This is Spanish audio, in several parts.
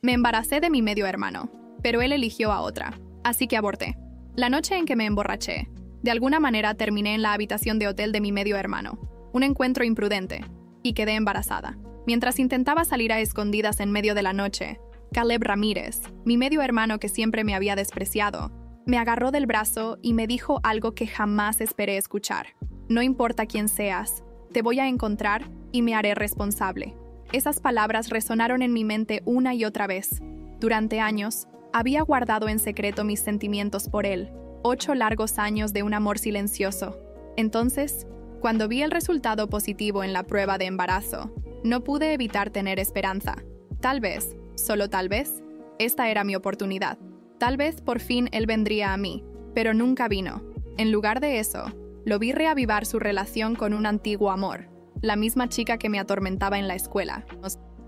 Me embaracé de mi medio hermano, pero él eligió a otra, así que aborté. La noche en que me emborraché, de alguna manera terminé en la habitación de hotel de mi medio hermano, un encuentro imprudente, y quedé embarazada. Mientras intentaba salir a escondidas en medio de la noche, Caleb Ramírez, mi medio hermano que siempre me había despreciado, me agarró del brazo y me dijo algo que jamás esperé escuchar. No importa quién seas, te voy a encontrar y me haré responsable. Esas palabras resonaron en mi mente una y otra vez. Durante años, había guardado en secreto mis sentimientos por él, 8 largos años de un amor silencioso. Entonces, cuando vi el resultado positivo en la prueba de embarazo, no pude evitar tener esperanza. Tal vez, solo tal vez, esta era mi oportunidad. Tal vez por fin él vendría a mí, pero nunca vino. En lugar de eso, lo vi reavivar su relación con un antiguo amor, la misma chica que me atormentaba en la escuela.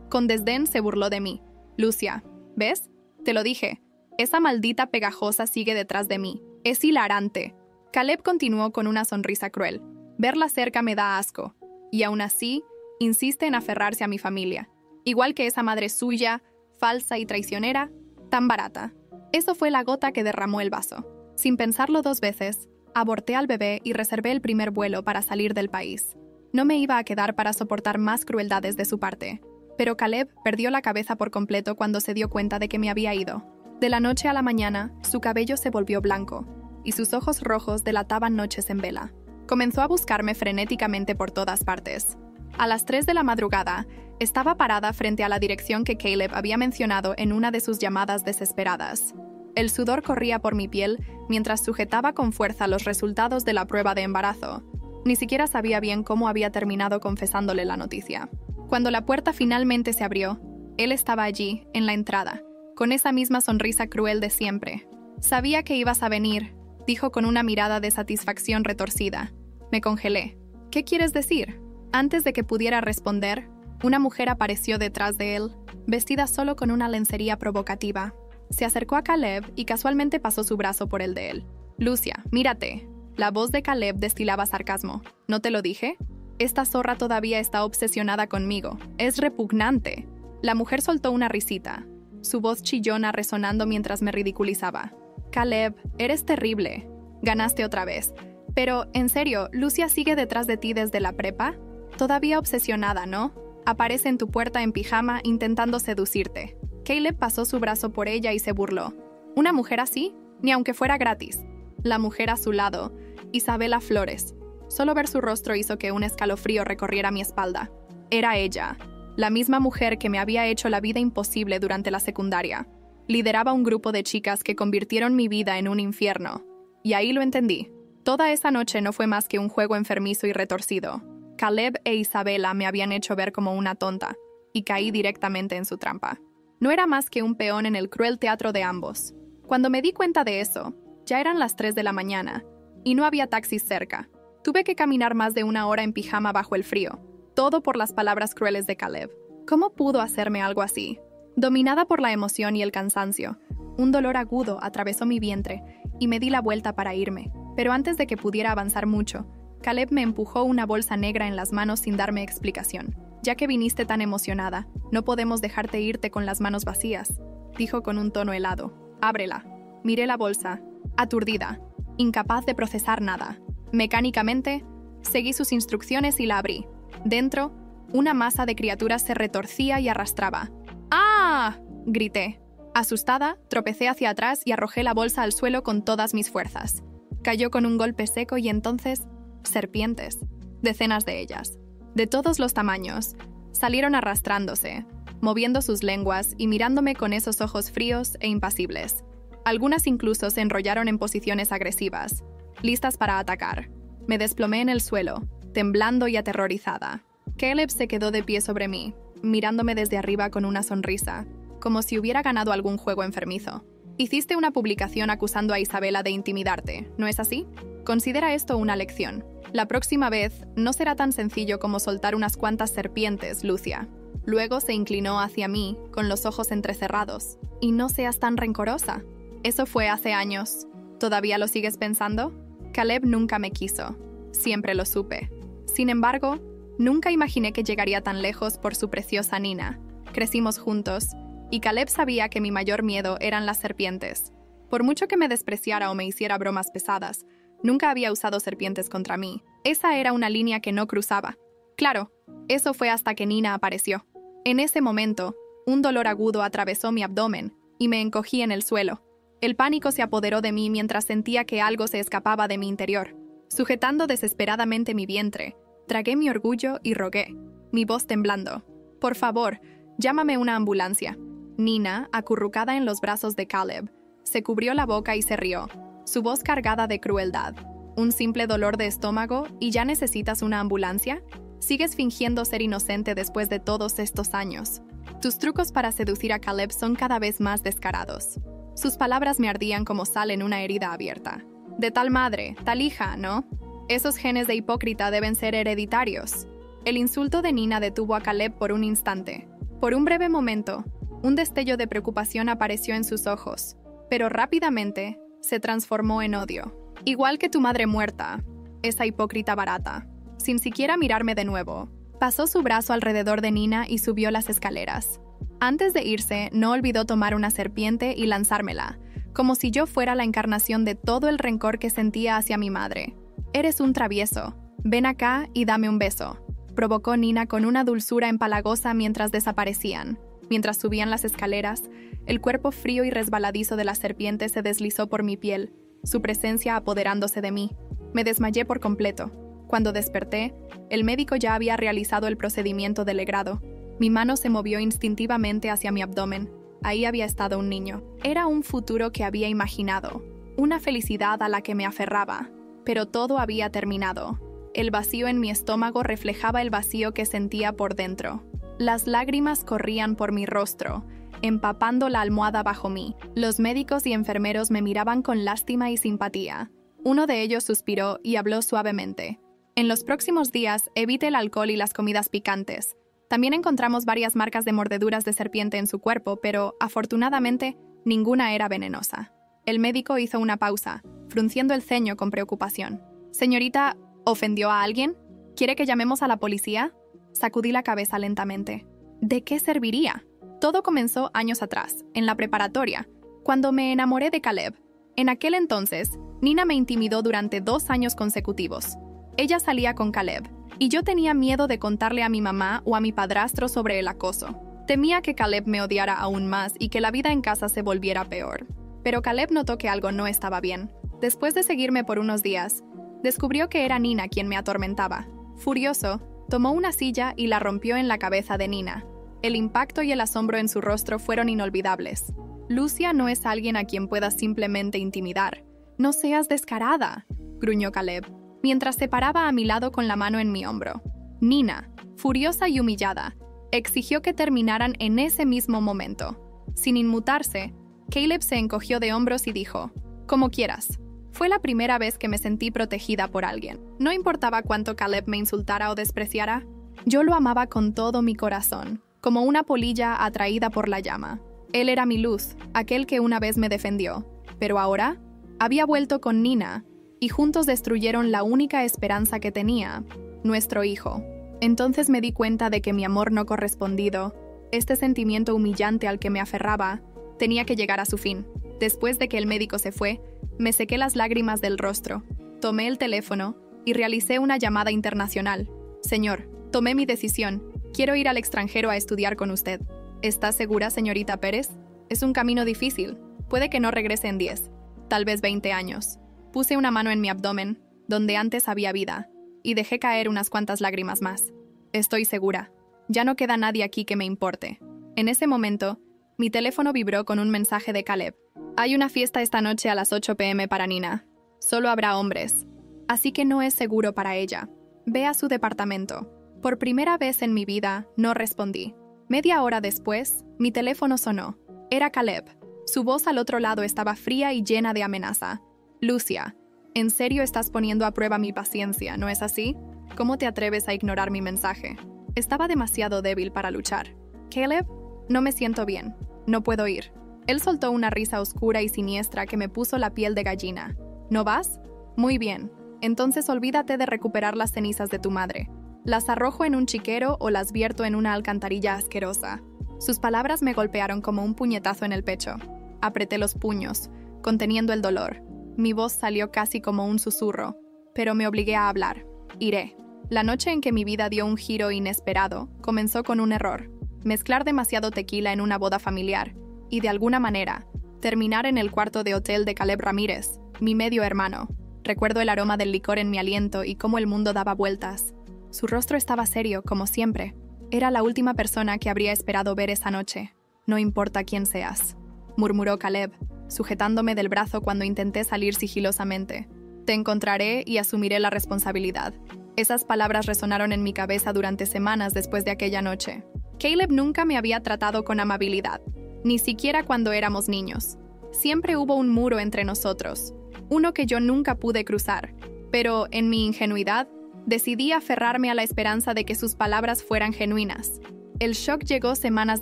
Con desdén se burló de mí. Lucia, ¿ves? Te lo dije. Esa maldita pegajosa sigue detrás de mí. Es hilarante. Caleb continuó con una sonrisa cruel. Verla cerca me da asco. Y aún así, insiste en aferrarse a mi familia. Igual que esa madre suya, falsa y traicionera, tan barata. Eso fue la gota que derramó el vaso. Sin pensarlo 2 veces, aborté al bebé y reservé el primer vuelo para salir del país. No me iba a quedar para soportar más crueldades de su parte. Pero Caleb perdió la cabeza por completo cuando se dio cuenta de que me había ido. De la noche a la mañana, su cabello se volvió blanco, y sus ojos rojos delataban noches en vela. Comenzó a buscarme frenéticamente por todas partes. A las 3 de la madrugada, estaba parada frente a la dirección que Caleb había mencionado en una de sus llamadas desesperadas. El sudor corría por mi piel mientras sujetaba con fuerza los resultados de la prueba de embarazo. Ni siquiera sabía bien cómo había terminado confesándole la noticia. Cuando la puerta finalmente se abrió, él estaba allí, en la entrada, con esa misma sonrisa cruel de siempre. «Sabía que ibas a venir», dijo con una mirada de satisfacción retorcida. Me congelé. «¿Qué quieres decir?» Antes de que pudiera responder, una mujer apareció detrás de él, vestida solo con una lencería provocativa. Se acercó a Caleb y casualmente pasó su brazo por el de él. «Lucia, mírate». La voz de Caleb destilaba sarcasmo. «¿No te lo dije? Esta zorra todavía está obsesionada conmigo. Es repugnante». La mujer soltó una risita, su voz chillona resonando mientras me ridiculizaba. «Caleb, eres terrible. Ganaste otra vez. Pero, en serio, ¿Lucia sigue detrás de ti desde la prepa? Todavía obsesionada, ¿no? Aparece en tu puerta en pijama intentando seducirte». Caleb pasó su brazo por ella y se burló. «¿Una mujer así? Ni aunque fuera gratis». La mujer a su lado, Isabela Flores. Solo ver su rostro hizo que un escalofrío recorriera mi espalda. Era ella, la misma mujer que me había hecho la vida imposible durante la secundaria. Lideraba un grupo de chicas que convirtieron mi vida en un infierno. Y ahí lo entendí. Toda esa noche no fue más que un juego enfermizo y retorcido. Caleb e Isabela me habían hecho ver como una tonta, y caí directamente en su trampa. No era más que un peón en el cruel teatro de ambos. Cuando me di cuenta de eso, ya eran las 3 de la mañana, y no había taxis cerca. Tuve que caminar más de 1 hora en pijama bajo el frío, todo por las palabras crueles de Caleb. ¿Cómo pudo hacerme algo así? Dominada por la emoción y el cansancio, un dolor agudo atravesó mi vientre, y me di la vuelta para irme. Pero antes de que pudiera avanzar mucho, Caleb me empujó una bolsa negra en las manos sin darme explicación. «Ya que viniste tan emocionada, no podemos dejarte irte con las manos vacías», dijo con un tono helado. «Ábrela». Miré la bolsa, aturdida, incapaz de procesar nada. Mecánicamente, seguí sus instrucciones y la abrí. Dentro, una masa de criaturas se retorcía y arrastraba. «¡Ah!», grité. Asustada, tropecé hacia atrás y arrojé la bolsa al suelo con todas mis fuerzas. Cayó con un golpe seco y entonces, serpientes. Decenas de ellas. De todos los tamaños. Salieron arrastrándose, moviendo sus lenguas y mirándome con esos ojos fríos e impasibles. Algunas incluso se enrollaron en posiciones agresivas, listas para atacar. Me desplomé en el suelo, temblando y aterrorizada. Caleb se quedó de pie sobre mí, mirándome desde arriba con una sonrisa, como si hubiera ganado algún juego enfermizo. «Hiciste una publicación acusando a Isabela de intimidarte, ¿no es así? Considera esto una lección. La próxima vez no será tan sencillo como soltar unas cuantas serpientes, Lucia». Luego se inclinó hacia mí, con los ojos entrecerrados. «Y no seas tan rencorosa. Eso fue hace años. ¿Todavía lo sigues pensando?» Caleb nunca me quiso. Siempre lo supe. Sin embargo, nunca imaginé que llegaría tan lejos por su preciosa Nina. Crecimos juntos, y Caleb sabía que mi mayor miedo eran las serpientes. Por mucho que me despreciara o me hiciera bromas pesadas, nunca había usado serpientes contra mí. Esa era una línea que no cruzaba. Claro, eso fue hasta que Nina apareció. En ese momento, un dolor agudo atravesó mi abdomen y me encogí en el suelo. El pánico se apoderó de mí mientras sentía que algo se escapaba de mi interior. Sujetando desesperadamente mi vientre, tragué mi orgullo y rogué, mi voz temblando: «Por favor, llámame una ambulancia». Nina, acurrucada en los brazos de Caleb, se cubrió la boca y se rió, su voz cargada de crueldad. ¿Un simple dolor de estómago y ya necesitas una ambulancia? ¿Sigues fingiendo ser inocente después de todos estos años? Tus trucos para seducir a Caleb son cada vez más descarados. Sus palabras me ardían como sal en una herida abierta. De tal madre, tal hija, ¿no? Esos genes de hipócrita deben ser hereditarios. El insulto de Nina detuvo a Caleb por un instante. Por un breve momento, un destello de preocupación apareció en sus ojos, pero rápidamente se transformó en odio. Igual que tu madre muerta, esa hipócrita barata. Sin siquiera mirarme de nuevo, pasó su brazo alrededor de Nina y subió las escaleras. Antes de irse, no olvidó tomar una serpiente y lanzármela, como si yo fuera la encarnación de todo el rencor que sentía hacia mi madre. «Eres un travieso. Ven acá y dame un beso», provocó Nina con una dulzura empalagosa mientras desaparecían. Mientras subían las escaleras, el cuerpo frío y resbaladizo de la serpiente se deslizó por mi piel, su presencia apoderándose de mí. Me desmayé por completo. Cuando desperté, el médico ya había realizado el procedimiento de legrado. Mi mano se movió instintivamente hacia mi abdomen. Ahí había estado un niño. Era un futuro que había imaginado, una felicidad a la que me aferraba. Pero todo había terminado. El vacío en mi estómago reflejaba el vacío que sentía por dentro. Las lágrimas corrían por mi rostro, empapando la almohada bajo mí. Los médicos y enfermeros me miraban con lástima y simpatía. Uno de ellos suspiró y habló suavemente. En los próximos días, evite el alcohol y las comidas picantes. También encontramos varias marcas de mordeduras de serpiente en su cuerpo, pero, afortunadamente, ninguna era venenosa. El médico hizo una pausa, frunciendo el ceño con preocupación. «Señorita, ¿ofendió a alguien? ¿Quiere que llamemos a la policía?» Sacudí la cabeza lentamente. ¿De qué serviría? Todo comenzó años atrás, en la preparatoria, cuando me enamoré de Caleb. En aquel entonces, Nina me intimidó durante 2 años consecutivos. Ella salía con Caleb, y yo tenía miedo de contarle a mi mamá o a mi padrastro sobre el acoso. Temía que Caleb me odiara aún más y que la vida en casa se volviera peor. Pero Caleb notó que algo no estaba bien. Después de seguirme por unos días, descubrió que era Nina quien me atormentaba. Furioso, tomó una silla y la rompió en la cabeza de Nina. El impacto y el asombro en su rostro fueron inolvidables. «Lucia no es alguien a quien puedas simplemente intimidar. No seas descarada», gruñó Caleb, mientras se paraba a mi lado con la mano en mi hombro. Nina, furiosa y humillada, exigió que terminaran en ese mismo momento. Sin inmutarse, Caleb se encogió de hombros y dijo: «Como quieras». Fue la primera vez que me sentí protegida por alguien. No importaba cuánto Caleb me insultara o despreciara, yo lo amaba con todo mi corazón, como una polilla atraída por la llama. Él era mi luz, aquel que una vez me defendió. Pero ahora, había vuelto con Nina, y juntos destruyeron la única esperanza que tenía, nuestro hijo. Entonces me di cuenta de que mi amor no correspondido, este sentimiento humillante al que me aferraba, tenía que llegar a su fin. Después de que el médico se fue, me sequé las lágrimas del rostro, tomé el teléfono y realicé una llamada internacional. «Señor, tomé mi decisión. Quiero ir al extranjero a estudiar con usted. ¿Está segura, señorita Pérez? Es un camino difícil. Puede que no regrese en 10, tal vez 20 años». Puse una mano en mi abdomen, donde antes había vida, y dejé caer unas cuantas lágrimas más. «Estoy segura. Ya no queda nadie aquí que me importe». En ese momento, mi teléfono vibró con un mensaje de Caleb. «Hay una fiesta esta noche a las 8 p.m. para Nina. Solo habrá hombres. Así que no es seguro para ella. Ve a su departamento». Por primera vez en mi vida, no respondí. Media hora después, mi teléfono sonó. Era Caleb. Su voz al otro lado estaba fría y llena de amenaza. «Lucia, en serio estás poniendo a prueba mi paciencia, ¿no es así? ¿Cómo te atreves a ignorar mi mensaje?» Estaba demasiado débil para luchar. «Caleb, no me siento bien. No puedo ir». Él soltó una risa oscura y siniestra que me puso la piel de gallina. «¿No vas? Muy bien. Entonces olvídate de recuperar las cenizas de tu madre. Las arrojo en un chiquero o las vierto en una alcantarilla asquerosa. Sus palabras me golpearon como un puñetazo en el pecho. Apreté los puños, conteniendo el dolor. Mi voz salió casi como un susurro, pero me obligué a hablar. Iré. La noche en que mi vida dio un giro inesperado comenzó con un error: mezclar demasiado tequila en una boda familiar y, de alguna manera, terminar en el cuarto de hotel de Caleb Ramírez, mi medio hermano. Recuerdo el aroma del licor en mi aliento y cómo el mundo daba vueltas. Su rostro estaba serio, como siempre. Era la última persona que habría esperado ver esa noche. No importa quién seas, murmuró Caleb, sujetándome del brazo cuando intenté salir sigilosamente. Te encontraré y asumiré la responsabilidad. Esas palabras resonaron en mi cabeza durante semanas después de aquella noche. Caleb nunca me había tratado con amabilidad, ni siquiera cuando éramos niños. Siempre hubo un muro entre nosotros, uno que yo nunca pude cruzar, pero en mi ingenuidad decidí aferrarme a la esperanza de que sus palabras fueran genuinas. El shock llegó semanas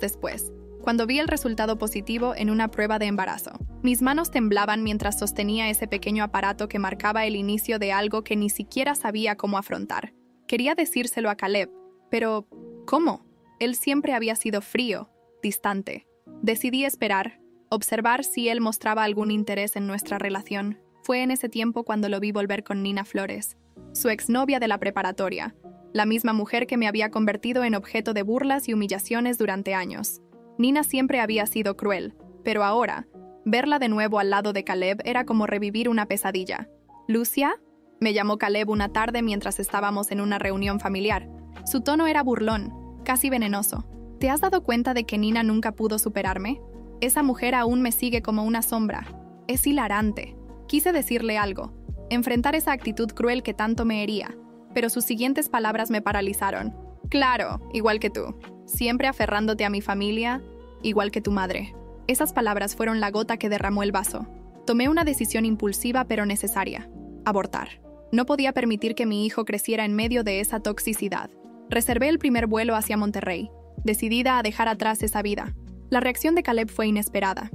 después, cuando vi el resultado positivo en una prueba de embarazo. Mis manos temblaban mientras sostenía ese pequeño aparato que marcaba el inicio de algo que ni siquiera sabía cómo afrontar. Quería decírselo a Caleb, pero ¿cómo? Él siempre había sido frío, distante. Decidí esperar, observar si él mostraba algún interés en nuestra relación. Fue en ese tiempo cuando lo vi volver con Nina Flores, su exnovia de la preparatoria, la misma mujer que me había convertido en objeto de burlas y humillaciones durante años. Nina siempre había sido cruel, pero ahora, verla de nuevo al lado de Caleb era como revivir una pesadilla. ¿Lucia? Me llamó Caleb una tarde mientras estábamos en una reunión familiar. Su tono era burlón, casi venenoso. ¿Te has dado cuenta de que Nina nunca pudo superarme? Esa mujer aún me sigue como una sombra. Es hilarante. Quise decirle algo, enfrentar esa actitud cruel que tanto me hería, pero sus siguientes palabras me paralizaron. Claro, igual que tú. Siempre aferrándote a mi familia, igual que tu madre. Esas palabras fueron la gota que derramó el vaso. Tomé una decisión impulsiva pero necesaria: abortar. No podía permitir que mi hijo creciera en medio de esa toxicidad. Reservé el primer vuelo hacia Monterrey, decidida a dejar atrás esa vida. La reacción de Caleb fue inesperada.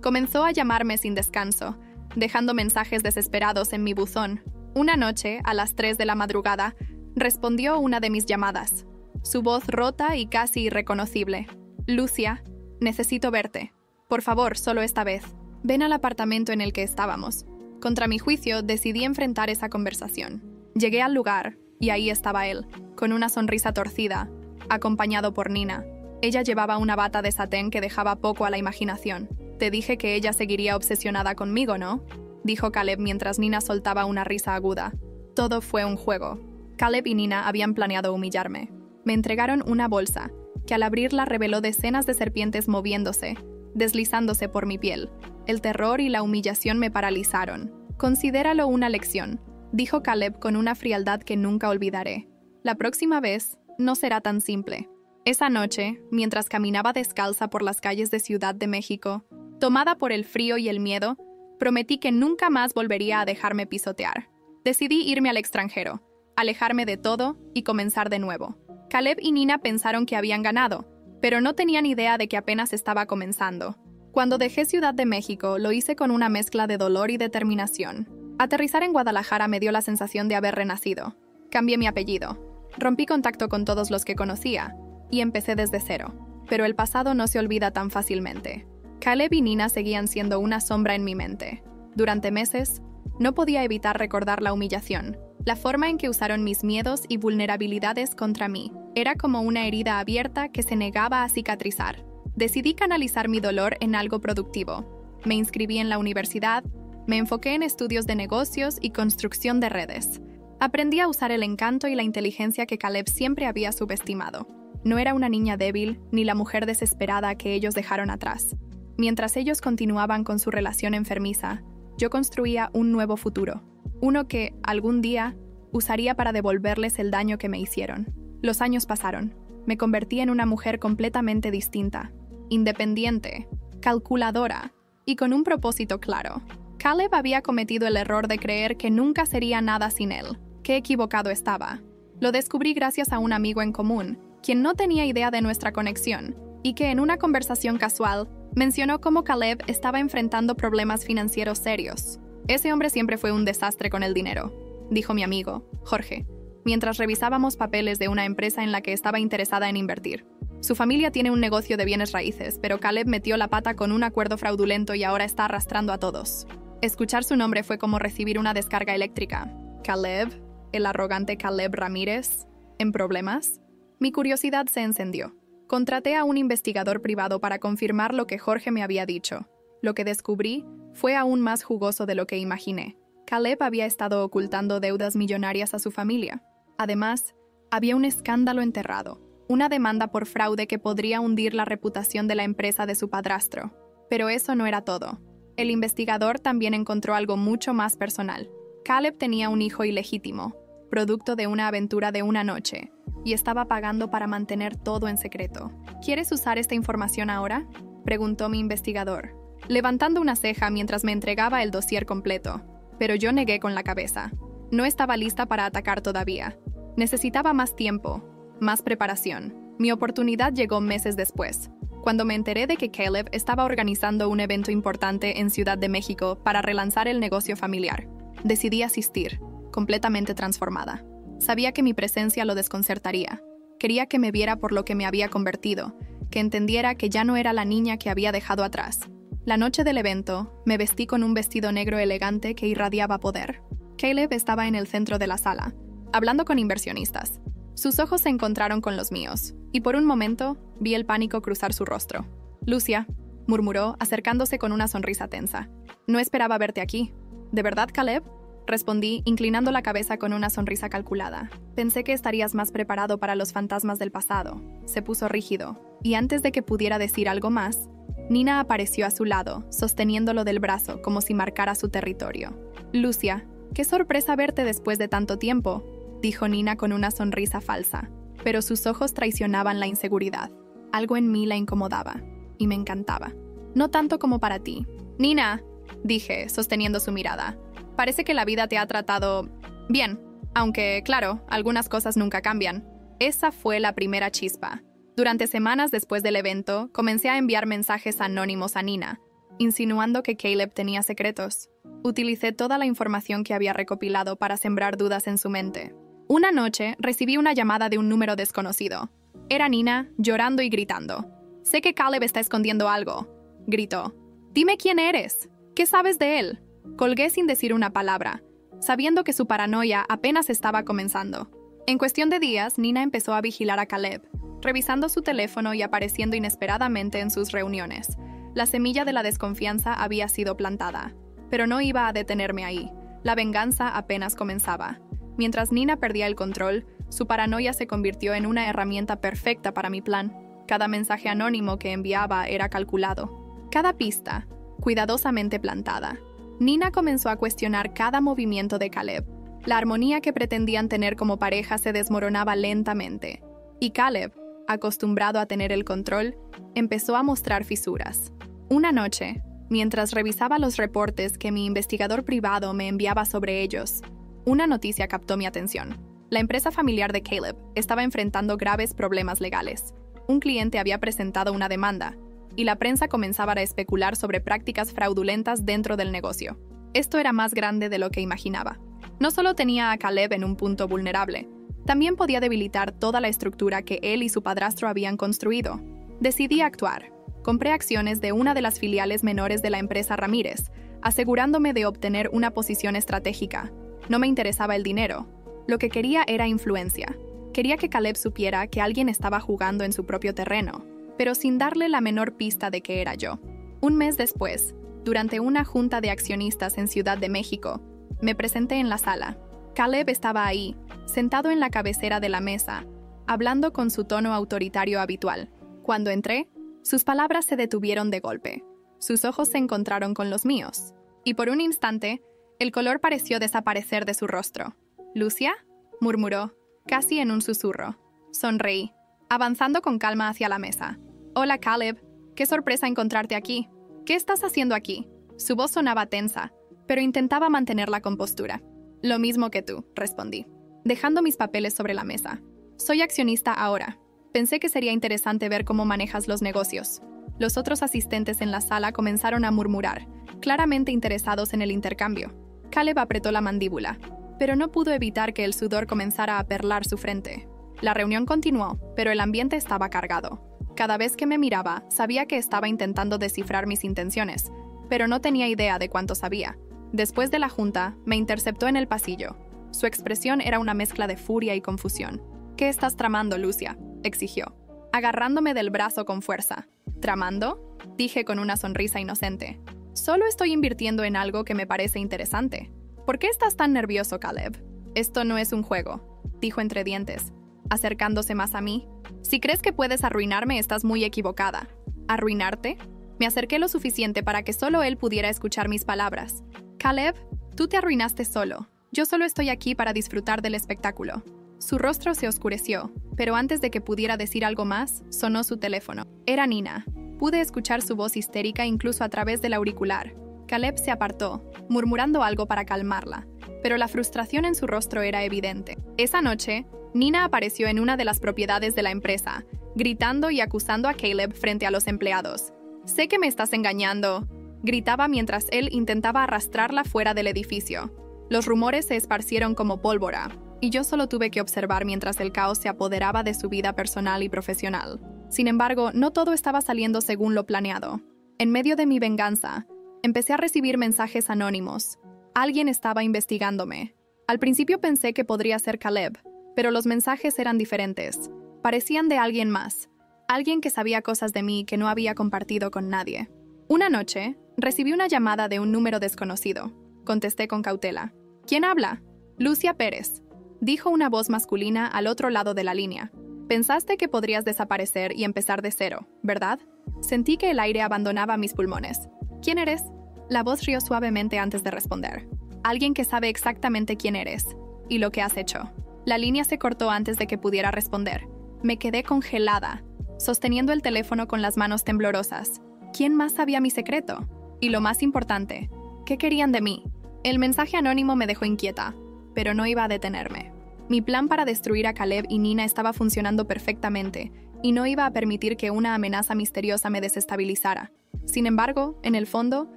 Comenzó a llamarme sin descanso, dejando mensajes desesperados en mi buzón. Una noche, a las 3 de la madrugada, respondió una de mis llamadas. Su voz rota y casi irreconocible. Lucia, necesito verte. Por favor, solo esta vez. Ven al apartamento en el que estábamos. Contra mi juicio, decidí enfrentar esa conversación. Llegué al lugar, y ahí estaba él, con una sonrisa torcida, acompañado por Nina. Ella llevaba una bata de satén que dejaba poco a la imaginación. Te dije que ella seguiría obsesionada conmigo, ¿no? Dijo Caleb mientras Nina soltaba una risa aguda. Todo fue un juego. Caleb y Nina habían planeado humillarme. Me entregaron una bolsa, que al abrirla reveló decenas de serpientes moviéndose, deslizándose por mi piel. El terror y la humillación me paralizaron. Considéralo una lección, dijo Caleb con una frialdad que nunca olvidaré. La próxima vez no será tan simple. Esa noche, mientras caminaba descalza por las calles de Ciudad de México, tomada por el frío y el miedo, prometí que nunca más volvería a dejarme pisotear. Decidí irme al extranjero, alejarme de todo y comenzar de nuevo. Caleb y Nina pensaron que habían ganado, pero no tenían idea de que apenas estaba comenzando. Cuando dejé Ciudad de México, lo hice con una mezcla de dolor y determinación. Aterrizar en Guadalajara me dio la sensación de haber renacido. Cambié mi apellido, rompí contacto con todos los que conocía y empecé desde cero. Pero el pasado no se olvida tan fácilmente. Caleb y Nina seguían siendo una sombra en mi mente. Durante meses, no podía evitar recordar la humillación. La forma en que usaron mis miedos y vulnerabilidades contra mí era como una herida abierta que se negaba a cicatrizar. Decidí canalizar mi dolor en algo productivo. Me inscribí en la universidad, me enfoqué en estudios de negocios y construcción de redes. Aprendí a usar el encanto y la inteligencia que Caleb siempre había subestimado. No era una niña débil ni la mujer desesperada que ellos dejaron atrás. Mientras ellos continuaban con su relación enfermiza, yo construía un nuevo futuro. Uno que, algún día, usaría para devolverles el daño que me hicieron. Los años pasaron. Me convertí en una mujer completamente distinta, independiente, calculadora y con un propósito claro. Caleb había cometido el error de creer que nunca sería nada sin él. Qué equivocado estaba. Lo descubrí gracias a un amigo en común, quien no tenía idea de nuestra conexión, y que en una conversación casual mencionó cómo Caleb estaba enfrentando problemas financieros serios. Ese hombre siempre fue un desastre con el dinero, dijo mi amigo, Jorge, mientras revisábamos papeles de una empresa en la que estaba interesada en invertir. Su familia tiene un negocio de bienes raíces, pero Caleb metió la pata con un acuerdo fraudulento y ahora está arrastrando a todos. Escuchar su nombre fue como recibir una descarga eléctrica. Caleb, el arrogante Caleb Ramírez, ¿en problemas? Mi curiosidad se encendió. Contraté a un investigador privado para confirmar lo que Jorge me había dicho. Lo que descubrí fue aún más jugoso de lo que imaginé. Caleb había estado ocultando deudas millonarias a su familia. Además, había un escándalo enterrado, una demanda por fraude que podría hundir la reputación de la empresa de su padrastro. Pero eso no era todo. El investigador también encontró algo mucho más personal. Caleb tenía un hijo ilegítimo, producto de una aventura de una noche, y estaba pagando para mantener todo en secreto. ¿Quieres usar esta información ahora?, preguntó mi investigador, levantando una ceja mientras me entregaba el dossier completo. Pero yo negué con la cabeza. No estaba lista para atacar todavía. Necesitaba más tiempo, más preparación. Mi oportunidad llegó meses después, cuando me enteré de que Caleb estaba organizando un evento importante en Ciudad de México para relanzar el negocio familiar. Decidí asistir, completamente transformada. Sabía que mi presencia lo desconcertaría. Quería que me viera por lo que me había convertido, que entendiera que ya no era la niña que había dejado atrás. La noche del evento, me vestí con un vestido negro elegante que irradiaba poder. Caleb estaba en el centro de la sala, hablando con inversionistas. Sus ojos se encontraron con los míos, y por un momento vi el pánico cruzar su rostro. «Lucia», murmuró, acercándose con una sonrisa tensa. «No esperaba verte aquí». «¿De verdad, Caleb?», respondí, inclinando la cabeza con una sonrisa calculada. «Pensé que estarías más preparado para los fantasmas del pasado». Se puso rígido, y antes de que pudiera decir algo más, Nina apareció a su lado, sosteniéndolo del brazo como si marcara su territorio. «Lucia, qué sorpresa verte después de tanto tiempo», dijo Nina con una sonrisa falsa, pero sus ojos traicionaban la inseguridad. Algo en mí la incomodaba, y me encantaba. «No tanto como para ti». «Nina», dije, sosteniendo su mirada, «parece que la vida te ha tratado bien, aunque, claro, algunas cosas nunca cambian». Esa fue la primera chispa. Durante semanas después del evento, comencé a enviar mensajes anónimos a Nina, insinuando que Caleb tenía secretos. Utilicé toda la información que había recopilado para sembrar dudas en su mente. Una noche, recibí una llamada de un número desconocido. Era Nina, llorando y gritando. «Sé que Caleb está escondiendo algo», gritó. «Dime quién eres. ¿Qué sabes de él?». Colgué sin decir una palabra, sabiendo que su paranoia apenas estaba comenzando. En cuestión de días, Nina empezó a vigilar a Caleb, revisando su teléfono y apareciendo inesperadamente en sus reuniones. La semilla de la desconfianza había sido plantada, pero no iba a detenerme ahí. La venganza apenas comenzaba. Mientras Nina perdía el control, su paranoia se convirtió en una herramienta perfecta para mi plan. Cada mensaje anónimo que enviaba era calculado. Cada pista, cuidadosamente plantada. Nina comenzó a cuestionar cada movimiento de Caleb. La armonía que pretendían tener como pareja se desmoronaba lentamente. Y Caleb, acostumbrado a tener el control, empezó a mostrar fisuras. Una noche, mientras revisaba los reportes que mi investigador privado me enviaba sobre ellos, una noticia captó mi atención. La empresa familiar de Caleb estaba enfrentando graves problemas legales. Un cliente había presentado una demanda, y la prensa comenzaba a especular sobre prácticas fraudulentas dentro del negocio. Esto era más grande de lo que imaginaba. No solo tenía a Caleb en un punto vulnerable, también podía debilitar toda la estructura que él y su padrastro habían construido. Decidí actuar. Compré acciones de una de las filiales menores de la empresa Ramírez, asegurándome de obtener una posición estratégica. No me interesaba el dinero. Lo que quería era influencia. Quería que Caleb supiera que alguien estaba jugando en su propio terreno, pero sin darle la menor pista de que era yo. Un mes después, durante una junta de accionistas en Ciudad de México, me presenté en la sala. Caleb estaba ahí, sentado en la cabecera de la mesa, hablando con su tono autoritario habitual. Cuando entré, sus palabras se detuvieron de golpe. Sus ojos se encontraron con los míos, y por un instante, el color pareció desaparecer de su rostro. «¿Lucia?», murmuró, casi en un susurro. Sonreí, avanzando con calma hacia la mesa. «Hola, Caleb. Qué sorpresa encontrarte aquí. ¿Qué estás haciendo aquí?». Su voz sonaba tensa, pero intentaba mantener la compostura. «Lo mismo que tú», respondí, dejando mis papeles sobre la mesa. «Soy accionista ahora. Pensé que sería interesante ver cómo manejas los negocios». Los otros asistentes en la sala comenzaron a murmurar, claramente interesados en el intercambio. Caleb apretó la mandíbula, pero no pudo evitar que el sudor comenzara a perlar su frente. La reunión continuó, pero el ambiente estaba cargado. Cada vez que me miraba, sabía que estaba intentando descifrar mis intenciones, pero no tenía idea de cuánto sabía. Después de la junta, me interceptó en el pasillo. Su expresión era una mezcla de furia y confusión. «¿Qué estás tramando, Lucia?», exigió, agarrándome del brazo con fuerza. «¿Tramando?», dije con una sonrisa inocente. «Solo estoy invirtiendo en algo que me parece interesante». «¿Por qué estás tan nervioso, Caleb?». «Esto no es un juego», dijo entre dientes, acercándose más a mí. «Si crees que puedes arruinarme, estás muy equivocada». «¿Arruinarte?». Me acerqué lo suficiente para que solo él pudiera escuchar mis palabras. «Caleb, tú te arruinaste solo. Yo solo estoy aquí para disfrutar del espectáculo». Su rostro se oscureció, pero antes de que pudiera decir algo más, sonó su teléfono. Era Nina. Pude escuchar su voz histérica incluso a través del auricular. Caleb se apartó, murmurando algo para calmarla, pero la frustración en su rostro era evidente. Esa noche, Nina apareció en una de las propiedades de la empresa, gritando y acusando a Caleb frente a los empleados. «Sé que me estás engañando», gritaba mientras él intentaba arrastrarla fuera del edificio. Los rumores se esparcieron como pólvora, y yo solo tuve que observar mientras el caos se apoderaba de su vida personal y profesional. Sin embargo, no todo estaba saliendo según lo planeado. En medio de mi venganza, empecé a recibir mensajes anónimos. Alguien estaba investigándome. Al principio pensé que podría ser Caleb, pero los mensajes eran diferentes. Parecían de alguien más. Alguien que sabía cosas de mí que no había compartido con nadie. Una noche, recibí una llamada de un número desconocido. Contesté con cautela. «¿Quién habla?». «Lucia Pérez», dijo una voz masculina al otro lado de la línea. «Pensaste que podrías desaparecer y empezar de cero, ¿verdad?». Sentí que el aire abandonaba mis pulmones. «¿Quién eres?». La voz rió suavemente antes de responder. «Alguien que sabe exactamente quién eres y lo que has hecho». La línea se cortó antes de que pudiera responder. Me quedé congelada, sosteniendo el teléfono con las manos temblorosas. ¿Quién más sabía mi secreto? Y lo más importante, ¿qué querían de mí? El mensaje anónimo me dejó inquieta, pero no iba a detenerme. Mi plan para destruir a Caleb y Nina estaba funcionando perfectamente, y no iba a permitir que una amenaza misteriosa me desestabilizara. Sin embargo, en el fondo,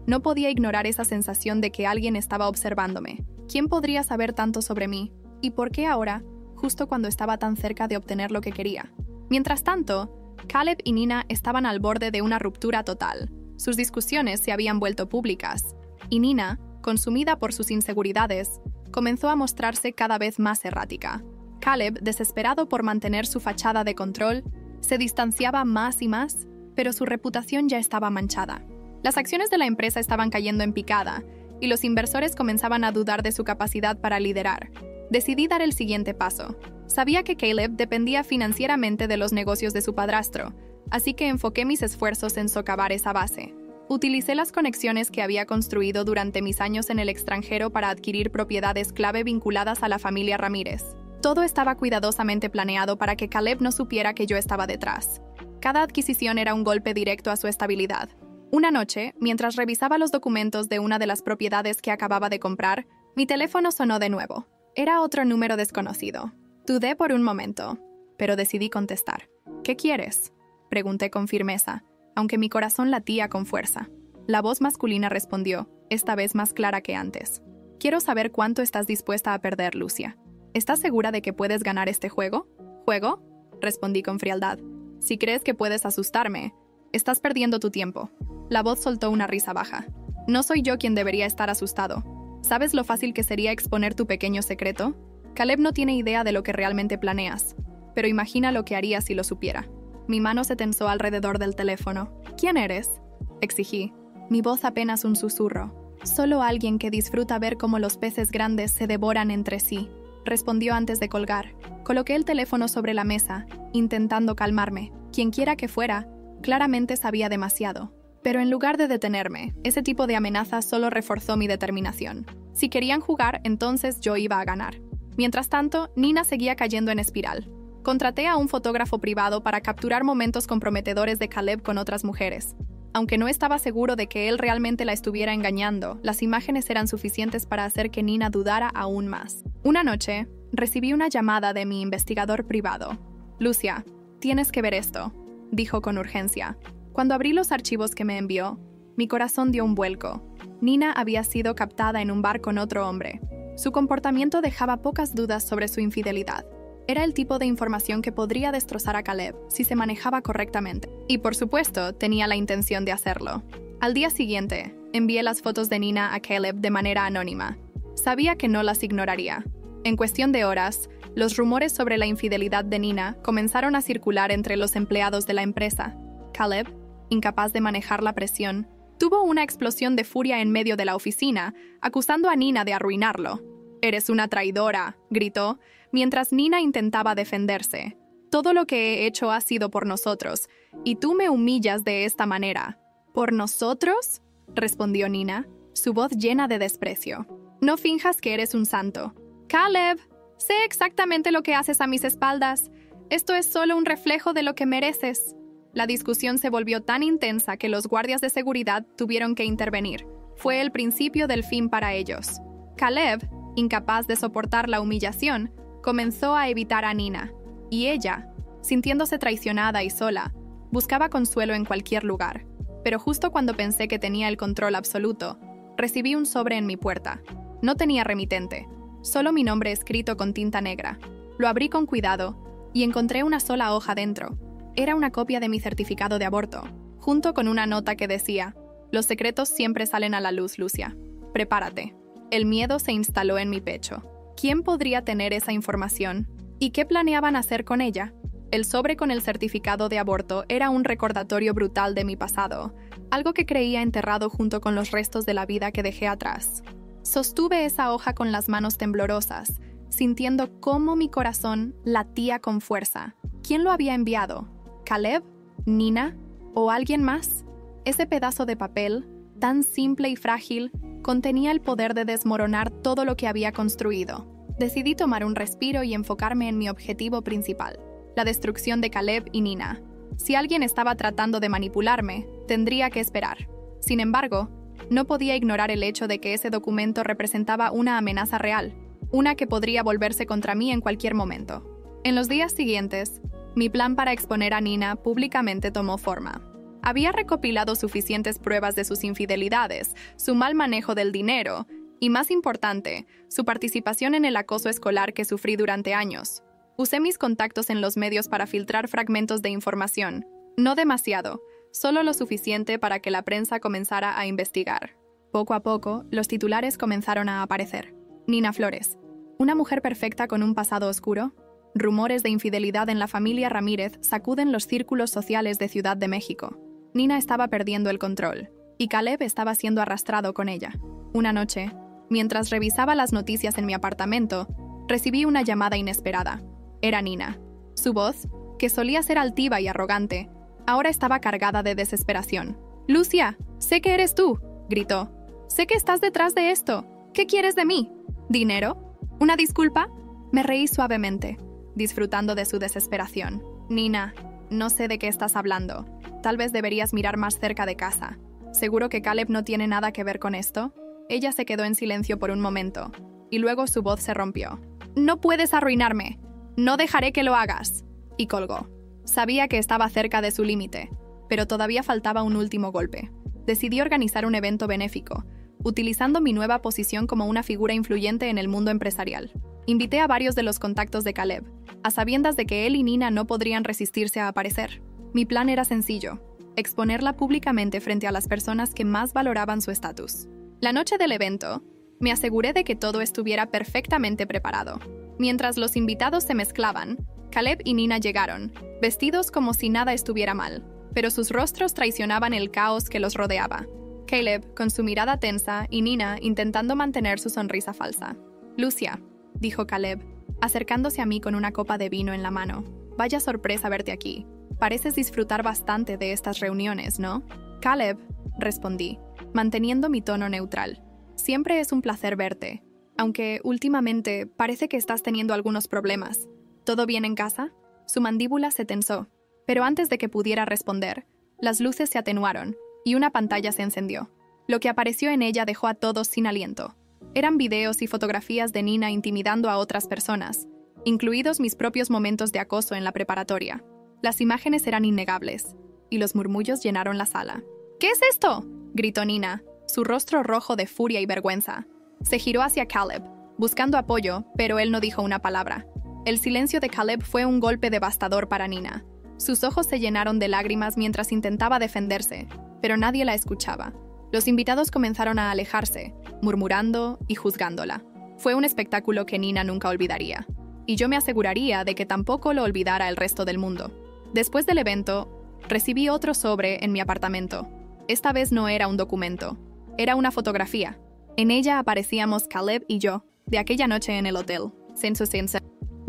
no podía ignorar esa sensación de que alguien estaba observándome. ¿Quién podría saber tanto sobre mí? ¿Y por qué ahora, justo cuando estaba tan cerca de obtener lo que quería? Mientras tanto, Caleb y Nina estaban al borde de una ruptura total. Sus discusiones se habían vuelto públicas, y Nina, consumida por sus inseguridades, comenzó a mostrarse cada vez más errática. Caleb, desesperado por mantener su fachada de control, se distanciaba más y más, pero su reputación ya estaba manchada. Las acciones de la empresa estaban cayendo en picada, y los inversores comenzaban a dudar de su capacidad para liderar. Decidí dar el siguiente paso. Sabía que Caleb dependía financieramente de los negocios de su padrastro, así que enfoqué mis esfuerzos en socavar esa base. Utilicé las conexiones que había construido durante mis años en el extranjero para adquirir propiedades clave vinculadas a la familia Ramírez. Todo estaba cuidadosamente planeado para que Caleb no supiera que yo estaba detrás. Cada adquisición era un golpe directo a su estabilidad. Una noche, mientras revisaba los documentos de una de las propiedades que acababa de comprar, mi teléfono sonó de nuevo. Era otro número desconocido. Dudé por un momento, pero decidí contestar. «¿Qué quieres?», pregunté con firmeza, aunque mi corazón latía con fuerza. La voz masculina respondió, esta vez más clara que antes. «Quiero saber cuánto estás dispuesta a perder, Lucia. ¿Estás segura de que puedes ganar este juego?». «¿Juego?», respondí con frialdad. «Si crees que puedes asustarme, estás perdiendo tu tiempo». La voz soltó una risa baja. «No soy yo quien debería estar asustado. ¿Sabes lo fácil que sería exponer tu pequeño secreto? Caleb no tiene idea de lo que realmente planeas, pero imagina lo que haría si lo supiera». Mi mano se tensó alrededor del teléfono. «¿Quién eres?», exigí, mi voz apenas un susurro. «Solo alguien que disfruta ver cómo los peces grandes se devoran entre sí», respondió antes de colgar. Coloqué el teléfono sobre la mesa, intentando calmarme. Quienquiera que fuera, claramente sabía demasiado. Pero en lugar de detenerme, ese tipo de amenazas solo reforzó mi determinación. Si querían jugar, entonces yo iba a ganar. Mientras tanto, Nina seguía cayendo en espiral. Contraté a un fotógrafo privado para capturar momentos comprometedores de Caleb con otras mujeres. Aunque no estaba seguro de que él realmente la estuviera engañando, las imágenes eran suficientes para hacer que Nina dudara aún más. Una noche, recibí una llamada de mi investigador privado. «Lucia, tienes que ver esto», dijo con urgencia. Cuando abrí los archivos que me envió, mi corazón dio un vuelco. Nina había sido captada en un bar con otro hombre. Su comportamiento dejaba pocas dudas sobre su infidelidad. Era el tipo de información que podría destrozar a Caleb si se manejaba correctamente. Y por supuesto, tenía la intención de hacerlo. Al día siguiente, envié las fotos de Nina a Caleb de manera anónima. Sabía que no las ignoraría. En cuestión de horas, los rumores sobre la infidelidad de Nina comenzaron a circular entre los empleados de la empresa. Caleb, incapaz de manejar la presión, tuvo una explosión de furia en medio de la oficina, acusando a Nina de arruinarlo. «Eres una traidora», gritó, mientras Nina intentaba defenderse. «Todo lo que he hecho ha sido por nosotros, y tú me humillas de esta manera». «¿Por nosotros?», respondió Nina, su voz llena de desprecio. «No finjas que eres un santo». «Caleb, sé exactamente lo que haces a mis espaldas. Esto es solo un reflejo de lo que mereces». La discusión se volvió tan intensa que los guardias de seguridad tuvieron que intervenir. Fue el principio del fin para ellos. Caleb, incapaz de soportar la humillación, comenzó a evitar a Nina, y ella, sintiéndose traicionada y sola, buscaba consuelo en cualquier lugar. Pero justo cuando pensé que tenía el control absoluto, recibí un sobre en mi puerta. No tenía remitente, solo mi nombre escrito con tinta negra. Lo abrí con cuidado y encontré una sola hoja dentro. Era una copia de mi certificado de aborto, junto con una nota que decía: «Los secretos siempre salen a la luz, Lucia. Prepárate». El miedo se instaló en mi pecho. ¿Quién podría tener esa información? ¿Y qué planeaban hacer con ella? El sobre con el certificado de aborto era un recordatorio brutal de mi pasado, algo que creía enterrado junto con los restos de la vida que dejé atrás. Sostuve esa hoja con las manos temblorosas, sintiendo cómo mi corazón latía con fuerza. ¿Quién lo había enviado? ¿Caleb? ¿Nina? ¿O alguien más? Ese pedazo de papel, tan simple y frágil, contenía el poder de desmoronar todo lo que había construido. Decidí tomar un respiro y enfocarme en mi objetivo principal, la destrucción de Caleb y Nina. Si alguien estaba tratando de manipularme, tendría que esperar. Sin embargo, no podía ignorar el hecho de que ese documento representaba una amenaza real, una que podría volverse contra mí en cualquier momento. En los días siguientes, mi plan para exponer a Nina públicamente tomó forma. Había recopilado suficientes pruebas de sus infidelidades, su mal manejo del dinero y, más importante, su participación en el acoso escolar que sufrí durante años. Usé mis contactos en los medios para filtrar fragmentos de información. No demasiado, solo lo suficiente para que la prensa comenzara a investigar. Poco a poco, los titulares comenzaron a aparecer. Nina Flores, una mujer perfecta con un pasado oscuro. Rumores de infidelidad en la familia Ramírez sacuden los círculos sociales de Ciudad de México. Nina estaba perdiendo el control, y Caleb estaba siendo arrastrado con ella. Una noche, mientras revisaba las noticias en mi apartamento, recibí una llamada inesperada. Era Nina. Su voz, que solía ser altiva y arrogante, ahora estaba cargada de desesperación. «Lucia, sé que eres tú», gritó. «Sé que estás detrás de esto. ¿Qué quieres de mí? ¿Dinero? ¿Una disculpa?» Me reí suavemente, disfrutando de su desesperación. «Nina, no sé de qué estás hablando. Tal vez deberías mirar más cerca de casa. ¿Seguro que Caleb no tiene nada que ver con esto?» Ella se quedó en silencio por un momento, y luego su voz se rompió. «No puedes arruinarme. No dejaré que lo hagas». Y colgó. Sabía que estaba cerca de su límite, pero todavía faltaba un último golpe. Decidí organizar un evento benéfico, utilizando mi nueva posición como una figura influyente en el mundo empresarial. Invité a varios de los contactos de Caleb, a sabiendas de que él y Nina no podrían resistirse a aparecer. Mi plan era sencillo: exponerla públicamente frente a las personas que más valoraban su estatus. La noche del evento, me aseguré de que todo estuviera perfectamente preparado. Mientras los invitados se mezclaban, Caleb y Nina llegaron, vestidos como si nada estuviera mal, pero sus rostros traicionaban el caos que los rodeaba. Caleb con su mirada tensa y Nina intentando mantener su sonrisa falsa. «Lucia», dijo Caleb, acercándose a mí con una copa de vino en la mano. «Vaya sorpresa verte aquí. Pareces disfrutar bastante de estas reuniones, ¿no?» «Caleb», respondí, manteniendo mi tono neutral. «Siempre es un placer verte, aunque últimamente parece que estás teniendo algunos problemas. ¿Todo bien en casa?» Su mandíbula se tensó, pero antes de que pudiera responder, las luces se atenuaron y una pantalla se encendió. Lo que apareció en ella dejó a todos sin aliento. Eran videos y fotografías de Nina intimidando a otras personas, incluidos mis propios momentos de acoso en la preparatoria. Las imágenes eran innegables, y los murmullos llenaron la sala. «¿Qué es esto?», gritó Nina, su rostro rojo de furia y vergüenza. Se giró hacia Caleb, buscando apoyo, pero él no dijo una palabra. El silencio de Caleb fue un golpe devastador para Nina. Sus ojos se llenaron de lágrimas mientras intentaba defenderse, pero nadie la escuchaba. Los invitados comenzaron a alejarse, murmurando y juzgándola. Fue un espectáculo que Nina nunca olvidaría. Y yo me aseguraría de que tampoco lo olvidara el resto del mundo. Después del evento, recibí otro sobre en mi apartamento. Esta vez no era un documento, era una fotografía. En ella aparecíamos Caleb y yo, de aquella noche en el hotel.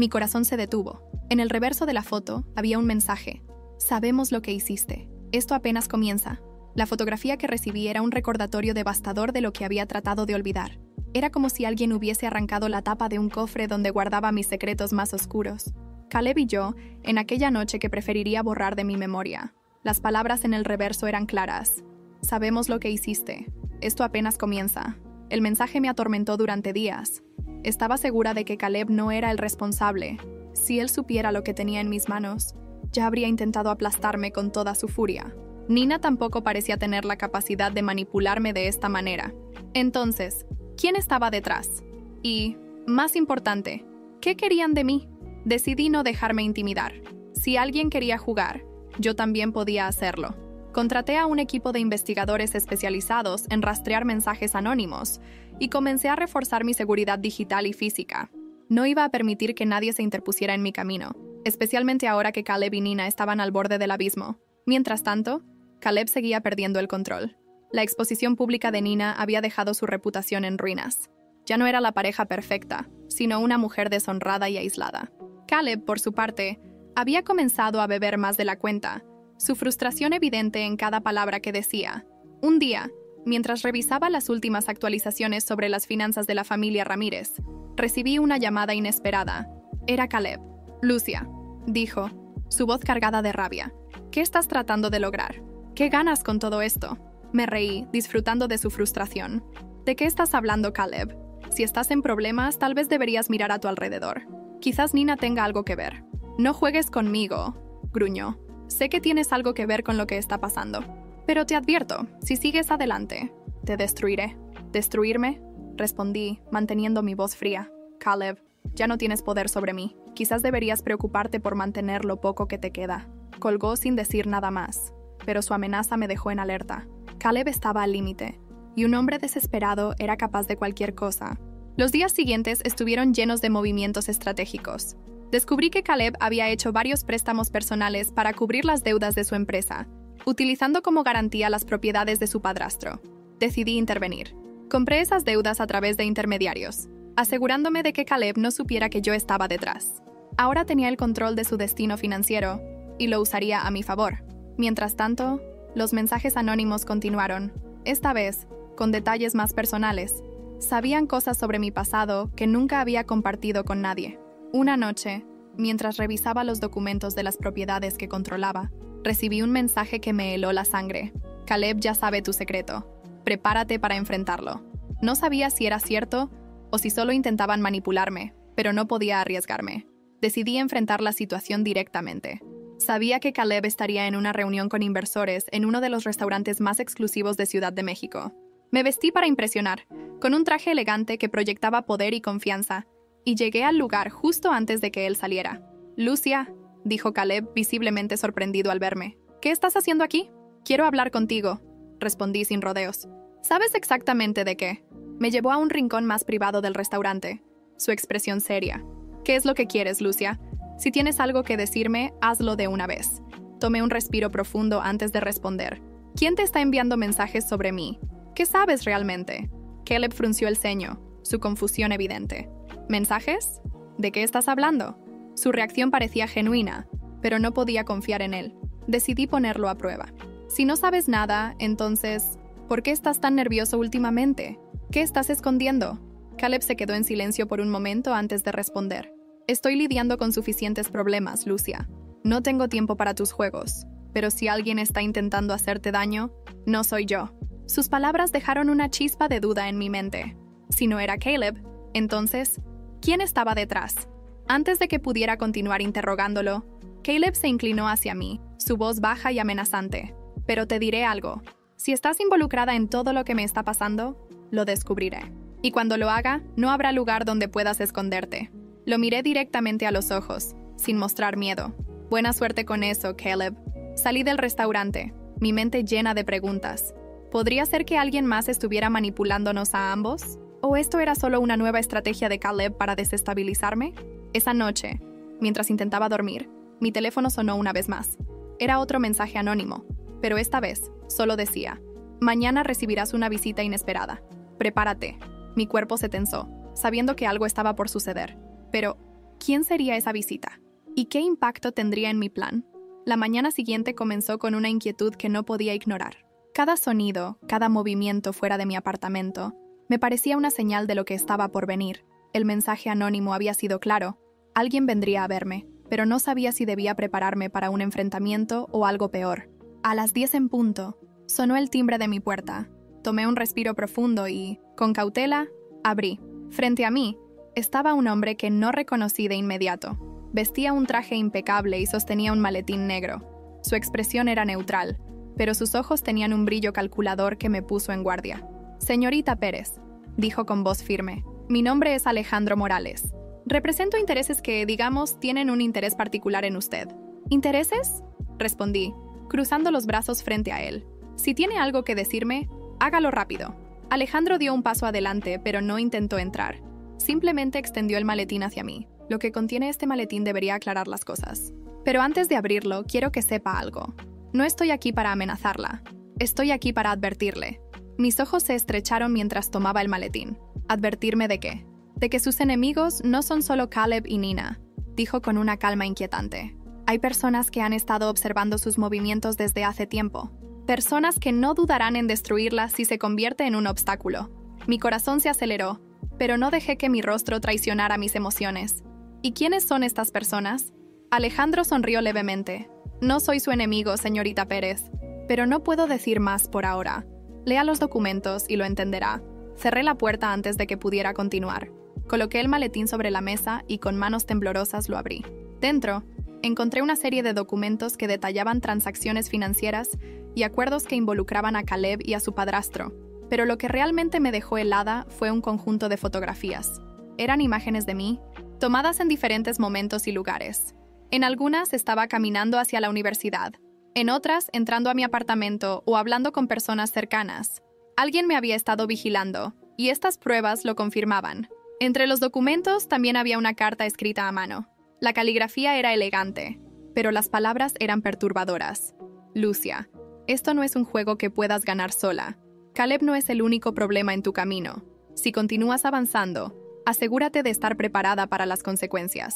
Mi corazón se detuvo. En el reverso de la foto había un mensaje. Sabemos lo que hiciste. Esto apenas comienza. La fotografía que recibí era un recordatorio devastador de lo que había tratado de olvidar. Era como si alguien hubiese arrancado la tapa de un cofre donde guardaba mis secretos más oscuros. Caleb y yo, en aquella noche que preferiría borrar de mi memoria. Las palabras en el reverso eran claras. Sabemos lo que hiciste. Esto apenas comienza. El mensaje me atormentó durante días. Estaba segura de que Caleb no era el responsable. Si él supiera lo que tenía en mis manos, ya habría intentado aplastarme con toda su furia. Nina tampoco parecía tener la capacidad de manipularme de esta manera. Entonces, ¿quién estaba detrás? Y, más importante, ¿qué querían de mí? Decidí no dejarme intimidar. Si alguien quería jugar, yo también podía hacerlo. Contraté a un equipo de investigadores especializados en rastrear mensajes anónimos y comencé a reforzar mi seguridad digital y física. No iba a permitir que nadie se interpusiera en mi camino, especialmente ahora que Caleb y Nina estaban al borde del abismo. Mientras tanto, Caleb seguía perdiendo el control. La exposición pública de Nina había dejado su reputación en ruinas. Ya no era la pareja perfecta, sino una mujer deshonrada y aislada. Caleb, por su parte, había comenzado a beber más de la cuenta, su frustración evidente en cada palabra que decía. Un día, mientras revisaba las últimas actualizaciones sobre las finanzas de la familia Ramírez, recibí una llamada inesperada. Era Caleb. «Lucia», dijo, su voz cargada de rabia. «¿Qué estás tratando de lograr? ¿Qué ganas con todo esto?» Me reí, disfrutando de su frustración. «¿De qué estás hablando, Caleb? Si estás en problemas, tal vez deberías mirar a tu alrededor. Quizás Nina tenga algo que ver». «No juegues conmigo», gruñó. «Sé que tienes algo que ver con lo que está pasando. Pero te advierto, si sigues adelante, te destruiré». «¿Destruirme?», respondí, manteniendo mi voz fría. «Caleb, ya no tienes poder sobre mí. Quizás deberías preocuparte por mantener lo poco que te queda». Colgó sin decir nada más, pero su amenaza me dejó en alerta. Caleb estaba al límite, y un hombre desesperado era capaz de cualquier cosa. Los días siguientes estuvieron llenos de movimientos estratégicos. Descubrí que Caleb había hecho varios préstamos personales para cubrir las deudas de su empresa, utilizando como garantía las propiedades de su padrastro. Decidí intervenir. Compré esas deudas a través de intermediarios, asegurándome de que Caleb no supiera que yo estaba detrás. Ahora tenía el control de su destino financiero y lo usaría a mi favor. Mientras tanto, los mensajes anónimos continuaron, esta vez con detalles más personales. Sabían cosas sobre mi pasado que nunca había compartido con nadie. Una noche, mientras revisaba los documentos de las propiedades que controlaba, recibí un mensaje que me heló la sangre. «Caleb ya sabe tu secreto. Prepárate para enfrentarlo». No sabía si era cierto o si solo intentaban manipularme, pero no podía arriesgarme. Decidí enfrentar la situación directamente. Sabía que Caleb estaría en una reunión con inversores en uno de los restaurantes más exclusivos de Ciudad de México. Me vestí para impresionar, con un traje elegante que proyectaba poder y confianza, y llegué al lugar justo antes de que él saliera. «Lucia», dijo Caleb, visiblemente sorprendido al verme. «¿Qué estás haciendo aquí?» «Quiero hablar contigo», respondí sin rodeos. «¿Sabes exactamente de qué?» Me llevó a un rincón más privado del restaurante, su expresión seria. «¿Qué es lo que quieres, Lucia? Si tienes algo que decirme, hazlo de una vez». Tomé un respiro profundo antes de responder. «¿Quién te está enviando mensajes sobre mí? ¿Qué sabes realmente?» Caleb frunció el ceño, su confusión evidente. «¿Mensajes? ¿De qué estás hablando?» Su reacción parecía genuina, pero no podía confiar en él. Decidí ponerlo a prueba. «Si no sabes nada, entonces, ¿por qué estás tan nervioso últimamente? ¿Qué estás escondiendo?» Caleb se quedó en silencio por un momento antes de responder. «Estoy lidiando con suficientes problemas, Lucia. No tengo tiempo para tus juegos, pero si alguien está intentando hacerte daño, no soy yo». Sus palabras dejaron una chispa de duda en mi mente. Si no era Caleb, entonces, ¿quién estaba detrás? Antes de que pudiera continuar interrogándolo, Caleb se inclinó hacia mí, su voz baja y amenazante. «Pero te diré algo. Si estás involucrada en todo lo que me está pasando, lo descubriré. Y cuando lo haga, no habrá lugar donde puedas esconderte». Lo miré directamente a los ojos, sin mostrar miedo. Buena suerte con eso, Caleb. Salí del restaurante, mi mente llena de preguntas. ¿Podría ser que alguien más estuviera manipulándonos a ambos? ¿O esto era solo una nueva estrategia de Caleb para desestabilizarme? Esa noche, mientras intentaba dormir, mi teléfono sonó una vez más. Era otro mensaje anónimo, pero esta vez solo decía: mañana recibirás una visita inesperada. Prepárate. Mi cuerpo se tensó, sabiendo que algo estaba por suceder. Pero, ¿quién sería esa visita? ¿Y qué impacto tendría en mi plan? La mañana siguiente comenzó con una inquietud que no podía ignorar. Cada sonido, cada movimiento fuera de mi apartamento, me parecía una señal de lo que estaba por venir. El mensaje anónimo había sido claro: alguien vendría a verme, pero no sabía si debía prepararme para un enfrentamiento o algo peor. A las 10 en punto, sonó el timbre de mi puerta. Tomé un respiro profundo y, con cautela, abrí. Frente a mí, estaba un hombre que no reconocí de inmediato. Vestía un traje impecable y sostenía un maletín negro. Su expresión era neutral, pero sus ojos tenían un brillo calculador que me puso en guardia. «Señorita Pérez», dijo con voz firme, «mi nombre es Alejandro Morales. Represento intereses que, digamos, tienen un interés particular en usted». «¿Intereses?», respondí, cruzando los brazos frente a él. «Si tiene algo que decirme, hágalo rápido». Alejandro dio un paso adelante, pero no intentó entrar. Simplemente extendió el maletín hacia mí. Lo que contiene este maletín debería aclarar las cosas. Pero antes de abrirlo, quiero que sepa algo. No estoy aquí para amenazarla. Estoy aquí para advertirle. Mis ojos se estrecharon mientras tomaba el maletín. ¿Advertirme de qué? De que sus enemigos no son solo Caleb y Nina, dijo con una calma inquietante. Hay personas que han estado observando sus movimientos desde hace tiempo. Personas que no dudarán en destruirla si se convierte en un obstáculo. Mi corazón se aceleró, pero no dejé que mi rostro traicionara mis emociones. ¿Y quiénes son estas personas? Alejandro sonrió levemente. No soy su enemigo, señorita Pérez, pero no puedo decir más por ahora. Lea los documentos y lo entenderá. Cerré la puerta antes de que pudiera continuar. Coloqué el maletín sobre la mesa y con manos temblorosas lo abrí. Dentro, encontré una serie de documentos que detallaban transacciones financieras y acuerdos que involucraban a Caleb y a su padrastro. Pero lo que realmente me dejó helada fue un conjunto de fotografías. Eran imágenes de mí, tomadas en diferentes momentos y lugares. En algunas estaba caminando hacia la universidad, en otras entrando a mi apartamento o hablando con personas cercanas. Alguien me había estado vigilando, y estas pruebas lo confirmaban. Entre los documentos también había una carta escrita a mano. La caligrafía era elegante, pero las palabras eran perturbadoras. Lucia, esto no es un juego que puedas ganar sola. Caleb no es el único problema en tu camino. Si continúas avanzando, asegúrate de estar preparada para las consecuencias.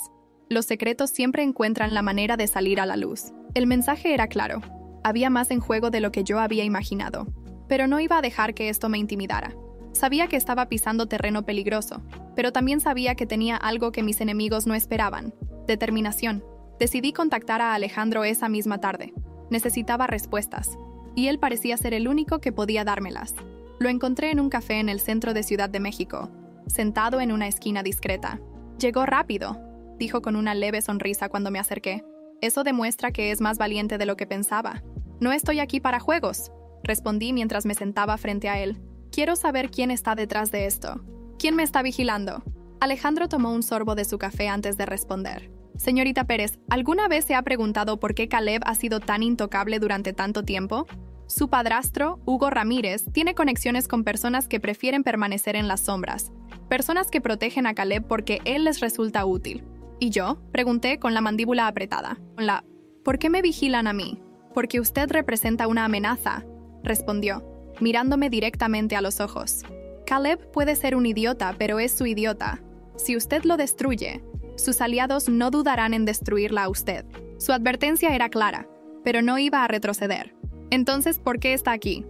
Los secretos siempre encuentran la manera de salir a la luz. El mensaje era claro. Había más en juego de lo que yo había imaginado. Pero no iba a dejar que esto me intimidara. Sabía que estaba pisando terreno peligroso, pero también sabía que tenía algo que mis enemigos no esperaban: determinación. Decidí contactar a Alejandro esa misma tarde. Necesitaba respuestas, y él parecía ser el único que podía dármelas. Lo encontré en un café en el centro de Ciudad de México, sentado en una esquina discreta. «Llegó rápido», dijo con una leve sonrisa cuando me acerqué. «Eso demuestra que es más valiente de lo que pensaba». «No estoy aquí para juegos», respondí mientras me sentaba frente a él. «Quiero saber quién está detrás de esto. ¿Quién me está vigilando?» Alejandro tomó un sorbo de su café antes de responder. «Señorita Pérez, ¿alguna vez se ha preguntado por qué Caleb ha sido tan intocable durante tanto tiempo? Su padrastro, Hugo Ramírez, tiene conexiones con personas que prefieren permanecer en las sombras. Personas que protegen a Caleb porque él les resulta útil». «¿Y yo?», pregunté con la mandíbula apretada. «¿Por qué me vigilan a mí?» «Porque usted representa una amenaza», respondió, mirándome directamente a los ojos. «Caleb puede ser un idiota, pero es su idiota. Si usted lo destruye, sus aliados no dudarán en destruirla a usted». Su advertencia era clara, pero no iba a retroceder. «Entonces, ¿por qué está aquí?»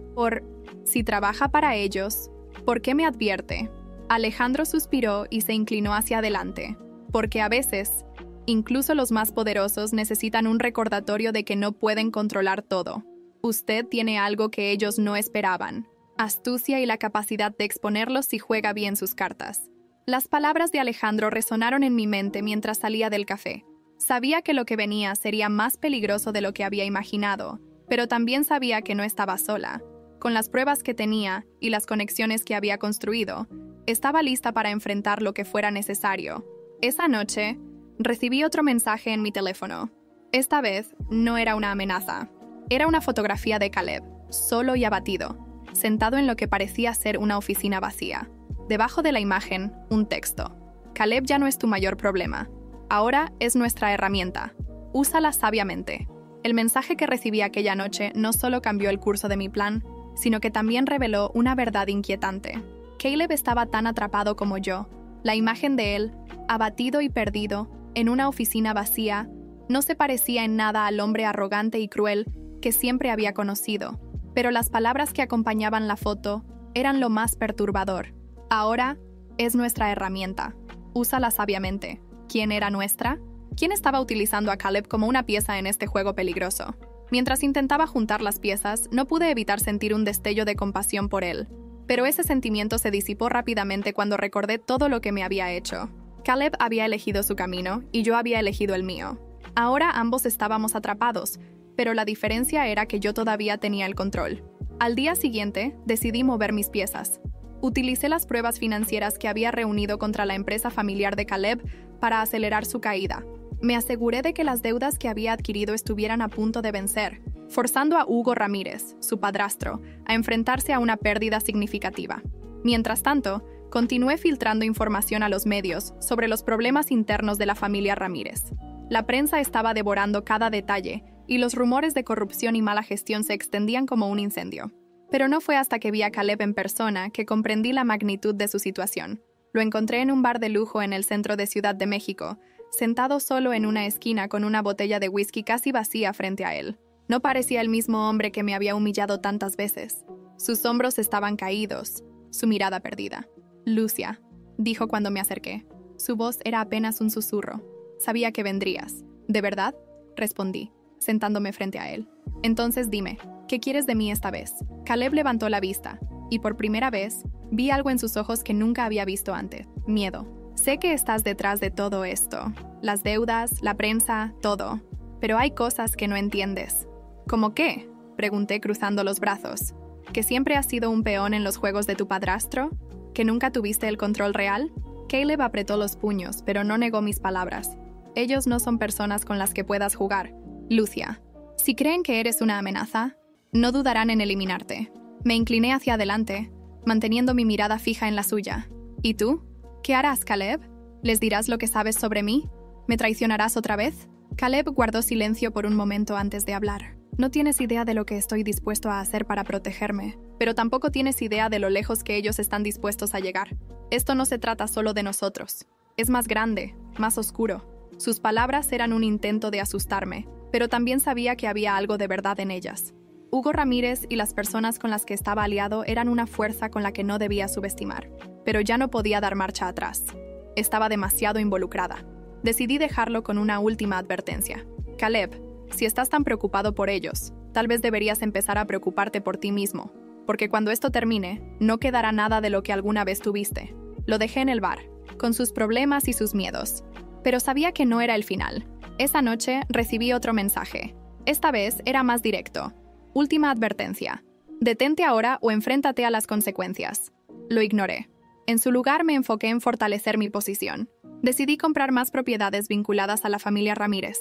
Si trabaja para ellos, ¿por qué me advierte?» Alejandro suspiró y se inclinó hacia adelante. «Porque a veces, incluso los más poderosos necesitan un recordatorio de que no pueden controlar todo. Usted tiene algo que ellos no esperaban: astucia y la capacidad de exponerlos si juega bien sus cartas». Las palabras de Alejandro resonaron en mi mente mientras salía del café. Sabía que lo que venía sería más peligroso de lo que había imaginado, pero también sabía que no estaba sola. Con las pruebas que tenía y las conexiones que había construido, estaba lista para enfrentar lo que fuera necesario. Esa noche, recibí otro mensaje en mi teléfono. Esta vez, no era una amenaza. Era una fotografía de Caleb, solo y abatido, sentado en lo que parecía ser una oficina vacía. Debajo de la imagen, un texto. Caleb ya no es tu mayor problema. Ahora es nuestra herramienta. Úsala sabiamente. El mensaje que recibí aquella noche no solo cambió el curso de mi plan, sino que también reveló una verdad inquietante. Caleb estaba tan atrapado como yo. La imagen de él, abatido y perdido, en una oficina vacía, no se parecía en nada al hombre arrogante y cruel que siempre había conocido. Pero las palabras que acompañaban la foto eran lo más perturbador. Ahora es nuestra herramienta. Úsala sabiamente. ¿Quién era nuestra? ¿Quién estaba utilizando a Caleb como una pieza en este juego peligroso? Mientras intentaba juntar las piezas, no pude evitar sentir un destello de compasión por él. Pero ese sentimiento se disipó rápidamente cuando recordé todo lo que me había hecho. Caleb había elegido su camino y yo había elegido el mío. Ahora ambos estábamos atrapados, pero la diferencia era que yo todavía tenía el control. Al día siguiente, decidí mover mis piezas. Utilicé las pruebas financieras que había reunido contra la empresa familiar de Caleb para acelerar su caída. Me aseguré de que las deudas que había adquirido estuvieran a punto de vencer, forzando a Hugo Ramírez, su padrastro, a enfrentarse a una pérdida significativa. Mientras tanto, continué filtrando información a los medios sobre los problemas internos de la familia Ramírez. La prensa estaba devorando cada detalle y los rumores de corrupción y mala gestión se extendían como un incendio. Pero no fue hasta que vi a Caleb en persona que comprendí la magnitud de su situación. Lo encontré en un bar de lujo en el centro de Ciudad de México, sentado solo en una esquina con una botella de whisky casi vacía frente a él. No parecía el mismo hombre que me había humillado tantas veces. Sus hombros estaban caídos, su mirada perdida. «Lucia», dijo cuando me acerqué. Su voz era apenas un susurro. «Sabía que vendrías». «¿De verdad?», respondí, sentándome frente a él. «Entonces dime, ¿qué quieres de mí esta vez?». Caleb levantó la vista, y por primera vez, vi algo en sus ojos que nunca había visto antes. Miedo. «Sé que estás detrás de todo esto. Las deudas, la prensa, todo. Pero hay cosas que no entiendes». «¿Cómo qué?», pregunté cruzando los brazos. «¿Que siempre has sido un peón en los juegos de tu padrastro? ¿Que nunca tuviste el control real?». Caleb apretó los puños, pero no negó mis palabras. «Ellos no son personas con las que puedas jugar, Lucia. Si creen que eres una amenaza, no dudarán en eliminarte». Me incliné hacia adelante, manteniendo mi mirada fija en la suya. «¿Y tú? ¿Qué harás, Caleb? ¿Les dirás lo que sabes sobre mí? ¿Me traicionarás otra vez?». Caleb guardó silencio por un momento antes de hablar. «No tienes idea de lo que estoy dispuesto a hacer para protegerme, pero tampoco tienes idea de lo lejos que ellos están dispuestos a llegar. Esto no se trata solo de nosotros. Es más grande, más oscuro». Sus palabras eran un intento de asustarme, pero también sabía que había algo de verdad en ellas. Hugo Ramírez y las personas con las que estaba aliado eran una fuerza con la que no debía subestimar, pero ya no podía dar marcha atrás. Estaba demasiado involucrada. Decidí dejarlo con una última advertencia. «Caleb, si estás tan preocupado por ellos, tal vez deberías empezar a preocuparte por ti mismo, porque cuando esto termine, no quedará nada de lo que alguna vez tuviste». Lo dejé en el bar, con sus problemas y sus miedos. Pero sabía que no era el final. Esa noche recibí otro mensaje. Esta vez era más directo. «Última advertencia. Detente ahora o enfréntate a las consecuencias». Lo ignoré. En su lugar me enfoqué en fortalecer mi posición. Decidí comprar más propiedades vinculadas a la familia Ramírez,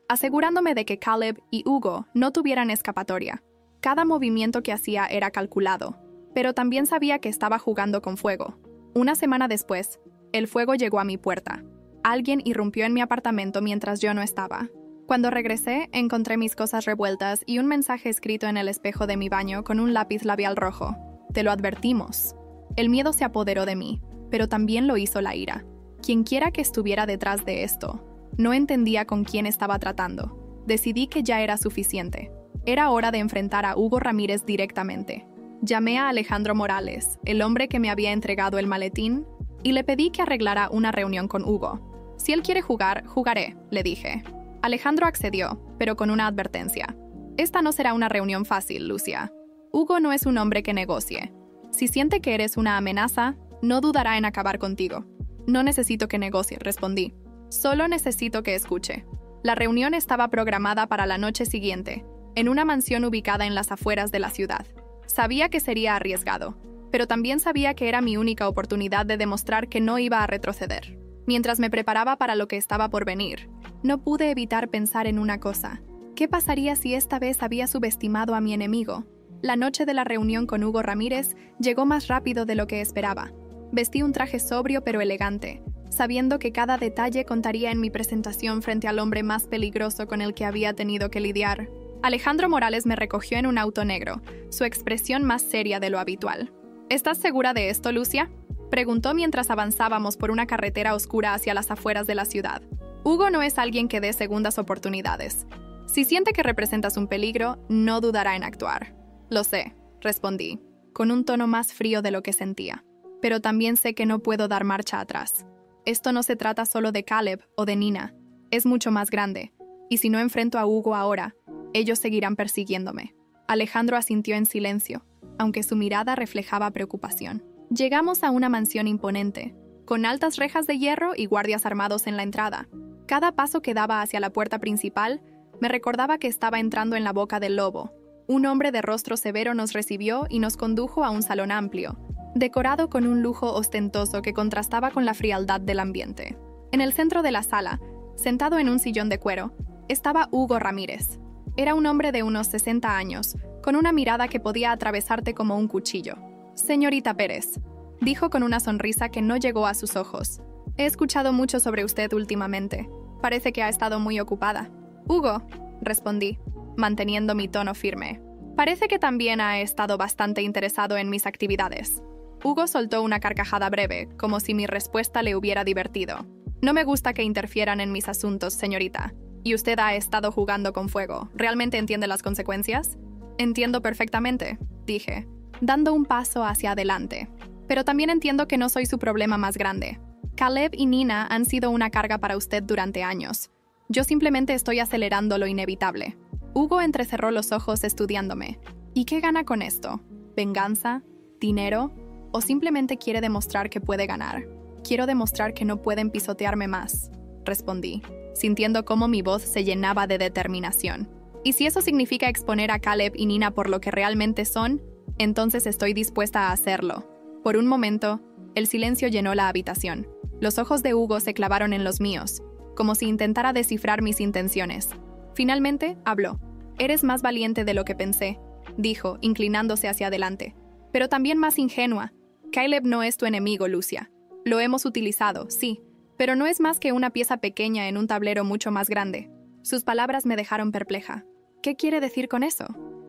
asegurándome de que Caleb y Hugo no tuvieran escapatoria. Cada movimiento que hacía era calculado, pero también sabía que estaba jugando con fuego. Una semana después, el fuego llegó a mi puerta. Alguien irrumpió en mi apartamento mientras yo no estaba. Cuando regresé, encontré mis cosas revueltas y un mensaje escrito en el espejo de mi baño con un lápiz labial rojo. «Te lo advertimos». El miedo se apoderó de mí, pero también lo hizo la ira. Quienquiera que estuviera detrás de esto, no entendía con quién estaba tratando. Decidí que ya era suficiente. Era hora de enfrentar a Hugo Ramírez directamente. Llamé a Alejandro Morales, el hombre que me había entregado el maletín, y le pedí que arreglara una reunión con Hugo. «Si él quiere jugar, jugaré», le dije. Alejandro accedió, pero con una advertencia. «Esta no será una reunión fácil, Lucia. Hugo no es un hombre que negocie. Si siente que eres una amenaza, no dudará en acabar contigo». «No necesito que negocie», respondí. «Solo necesito que escuche». La reunión estaba programada para la noche siguiente, en una mansión ubicada en las afueras de la ciudad. Sabía que sería arriesgado, pero también sabía que era mi única oportunidad de demostrar que no iba a retroceder. Mientras me preparaba para lo que estaba por venir, no pude evitar pensar en una cosa. ¿Qué pasaría si esta vez había subestimado a mi enemigo? La noche de la reunión con Hugo Ramírez llegó más rápido de lo que esperaba. Vestí un traje sobrio pero elegante, sabiendo que cada detalle contaría en mi presentación frente al hombre más peligroso con el que había tenido que lidiar. Alejandro Morales me recogió en un auto negro, su expresión más seria de lo habitual. ¿Estás segura de esto, Lucia?, preguntó mientras avanzábamos por una carretera oscura hacia las afueras de la ciudad. Hugo no es alguien que dé segundas oportunidades. Si siente que representas un peligro, no dudará en actuar. Lo sé, respondí, con un tono más frío de lo que sentía. Pero también sé que no puedo dar marcha atrás. Esto no se trata solo de Caleb o de Nina. Es mucho más grande. Y si no enfrento a Hugo ahora, ellos seguirán persiguiéndome. Alejandro asintió en silencio, aunque su mirada reflejaba preocupación. Llegamos a una mansión imponente, con altas rejas de hierro y guardias armados en la entrada. Cada paso que daba hacia la puerta principal me recordaba que estaba entrando en la boca del lobo. Un hombre de rostro severo nos recibió y nos condujo a un salón amplio, decorado con un lujo ostentoso que contrastaba con la frialdad del ambiente. En el centro de la sala, sentado en un sillón de cuero, estaba Hugo Ramírez. Era un hombre de unos 60 años, con una mirada que podía atravesarte como un cuchillo. «Señorita Pérez», dijo con una sonrisa que no llegó a sus ojos. «He escuchado mucho sobre usted últimamente. Parece que ha estado muy ocupada». «Hugo», respondí, manteniendo mi tono firme. «Parece que también ha estado bastante interesado en mis actividades». Hugo soltó una carcajada breve, como si mi respuesta le hubiera divertido. «No me gusta que interfieran en mis asuntos, señorita. Y usted ha estado jugando con fuego. ¿Realmente entiende las consecuencias?» «Entiendo perfectamente», dije, dando un paso hacia adelante. «Pero también entiendo que no soy su problema más grande. Caleb y Nina han sido una carga para usted durante años. Yo simplemente estoy acelerando lo inevitable». Hugo entrecerró los ojos estudiándome. ¿Y qué gana con esto? ¿Venganza? ¿Dinero? ¿O simplemente quiere demostrar que puede ganar? «Quiero demostrar que no pueden pisotearme más», respondí, sintiendo cómo mi voz se llenaba de determinación. «Y si eso significa exponer a Caleb y Nina por lo que realmente son, entonces estoy dispuesta a hacerlo». Por un momento, el silencio llenó la habitación. Los ojos de Hugo se clavaron en los míos, como si intentara descifrar mis intenciones. Finalmente, habló. «Eres más valiente de lo que pensé», dijo, inclinándose hacia adelante. «Pero también más ingenua. Caleb no es tu enemigo, Lucia. Lo hemos utilizado, sí, pero no es más que una pieza pequeña en un tablero mucho más grande». Sus palabras me dejaron perpleja. ¿Qué quiere decir con eso?